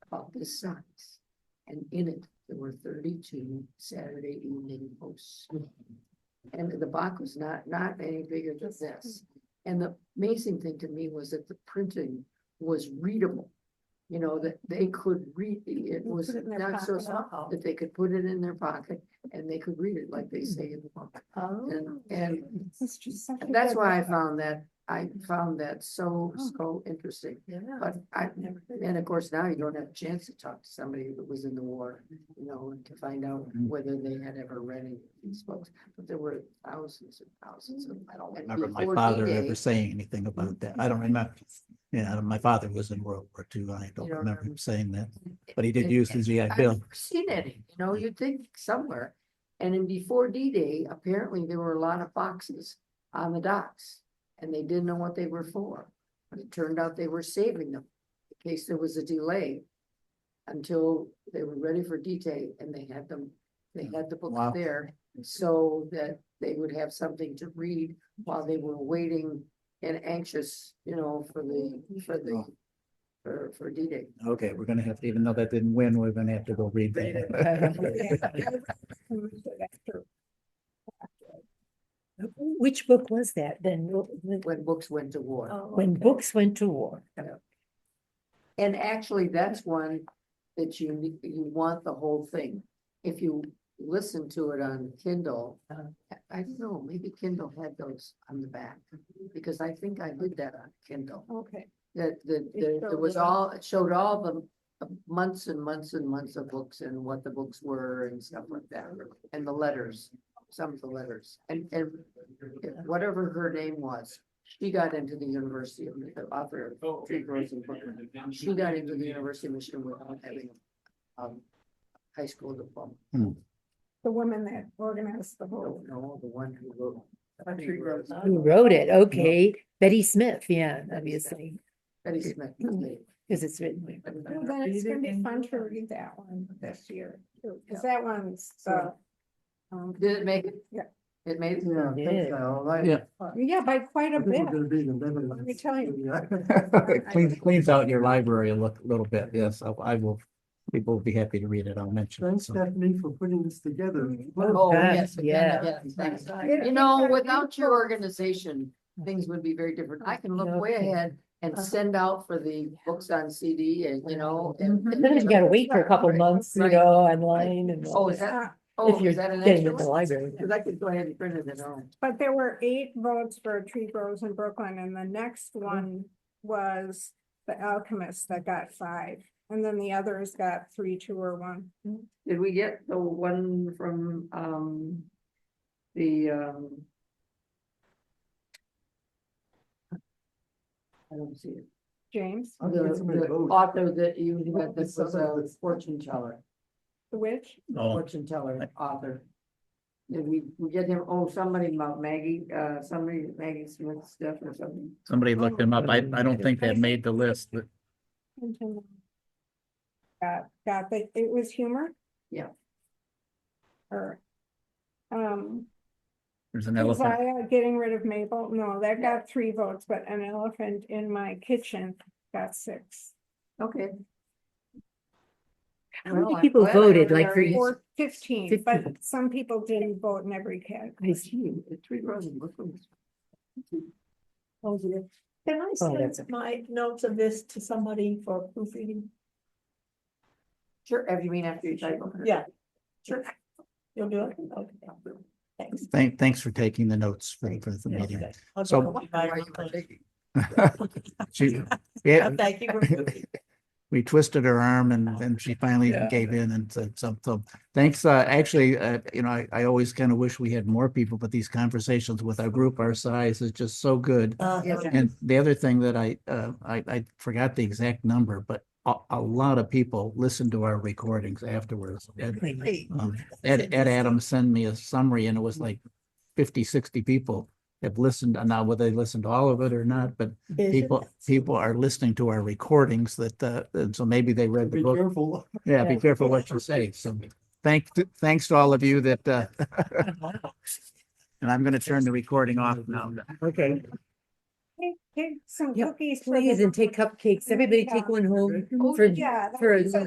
about this size. And in it, there were 32 Saturday evening posts. And the box was not any bigger than this. And the amazing thing to me was that the printing was readable. You know, that they could read, it was Put it in their not so pocket. small that they could put it in their pocket and they could read it like they say in the book. Oh. And It's just such a that's good why I book. found that so interesting. Yeah. But and of course, now you don't have a chance to talk to somebody that was in the war, you know, to find out whether they had ever read any of these books. But there were thousands and thousands of. I don't and remember my before father D-Day, ever saying anything about that. I don't remember. Yeah, my father was in World War II. I don't You don't remember him remember? saying that, but he did and- use the GI I've Bill. never seen any, you know, you'd think somewhere. And then before D-Day, apparently there were a lot of boxes on the docks and they didn't know what they were for. But it turned out they were saving them in case there was a delay until they were ready for D-Day and they had the books Wow. there so that they would have something to read while they were waiting and anxious, you know, for D-Day. Okay, we're gonna have to, even though that didn't win, we're gonna have to go read that. Which book was that then? When books went to war. When books went to war. And actually, that's one that you want the whole thing. If you listen to it on Kindle, I don't know, maybe Kindle had those on the back. Because I think I did that on Kindle. Okay. That there showed was it. it showed all the months and months and months of books and what the books were and stuff like that. And the letters, some of the letters, and whatever her name was. She got into the University of the author of Three Girls in Brooklyn. She got into the University of Michigan without having high school diploma. The woman that organized the whole. No, the one who wrote. Three Girls. Who wrote it? Okay, Betty Smith, yeah, obviously, Betty Smith. because it's written. Well, then it's gonna be fun to read that one this year, because that one's, Did it make it? Yeah. It made it? Yeah, I think so. Like, Yeah. yeah, by quite I a think bit. we're gonna be in the Netherlands. Let me tell you. It cleans out your library a little bit. Yes, I will. People will be happy to read it. I'll mention it. Thanks, So, Stephanie, for putting this together. Oh, gosh, yes, yeah. yes, thanks. It- You know, it's without your beautiful. organization, things would be very different. I can look way ahead and send out for the books on CD and, you know. Sometimes you gotta wait for a couple Right, months, you right. know, online and. Oh, is that, Uh, oh, If you're is that an getting extra into the one? library. Because I could go ahead and print it at home. But there were 8 votes for Tree Grows in Brooklyn, and the next one was The Alchemist that got 5. And then the others got 3, 2, or 1. Did we get the one from, the, I don't see it. James, I think it's a bit The both. author that you had, this was a fortune teller, the witch, oh, fortune teller author. Did we get him, somebody about Maggie Smith stuff or something? somebody looked them up. I don't think that made the list, but it was humor. Yeah. Or, there's an elephant. Isaiah getting rid of Mabel, no, that got 3 votes, but An Elephant in My Kitchen got 6. Okay. How many Well, I'm people glad I voted, don't like for marry- each? Or 15, but 15. some people didn't vote in every category. I see, the Tree Grows in Brooklyn. Can I Oh, that's send my notes of this to somebody for proofreading? Sure, you mean after you type them? Yeah, Sure. you'll do it? Okay. Thanks. Thanks for taking the notes for the meeting. Okay. I'll So- go by my- She- Yeah, Thank you. we twisted her arm and she finally Yeah. gave in and said something. Thanks, actually, I always kind of wish we had more people, but these conversations with our group our size is just so good. Yes. And the other thing that I forgot the exact number, but a lot of people listen to our recordings afterwards. Ed Adams sent me a summary and it was like 50, 60 people have listened. And now whether they listened to all of it or not, but people are listening to our recordings and so maybe they read the Be book. careful. Yeah, be careful what you say. So thanks to all of you that, and I'm going to turn the recording off now. Okay. Take some Yep, cookies. for please, the- and take cupcakes. Everybody take one home Oh, for, yeah, that for would be so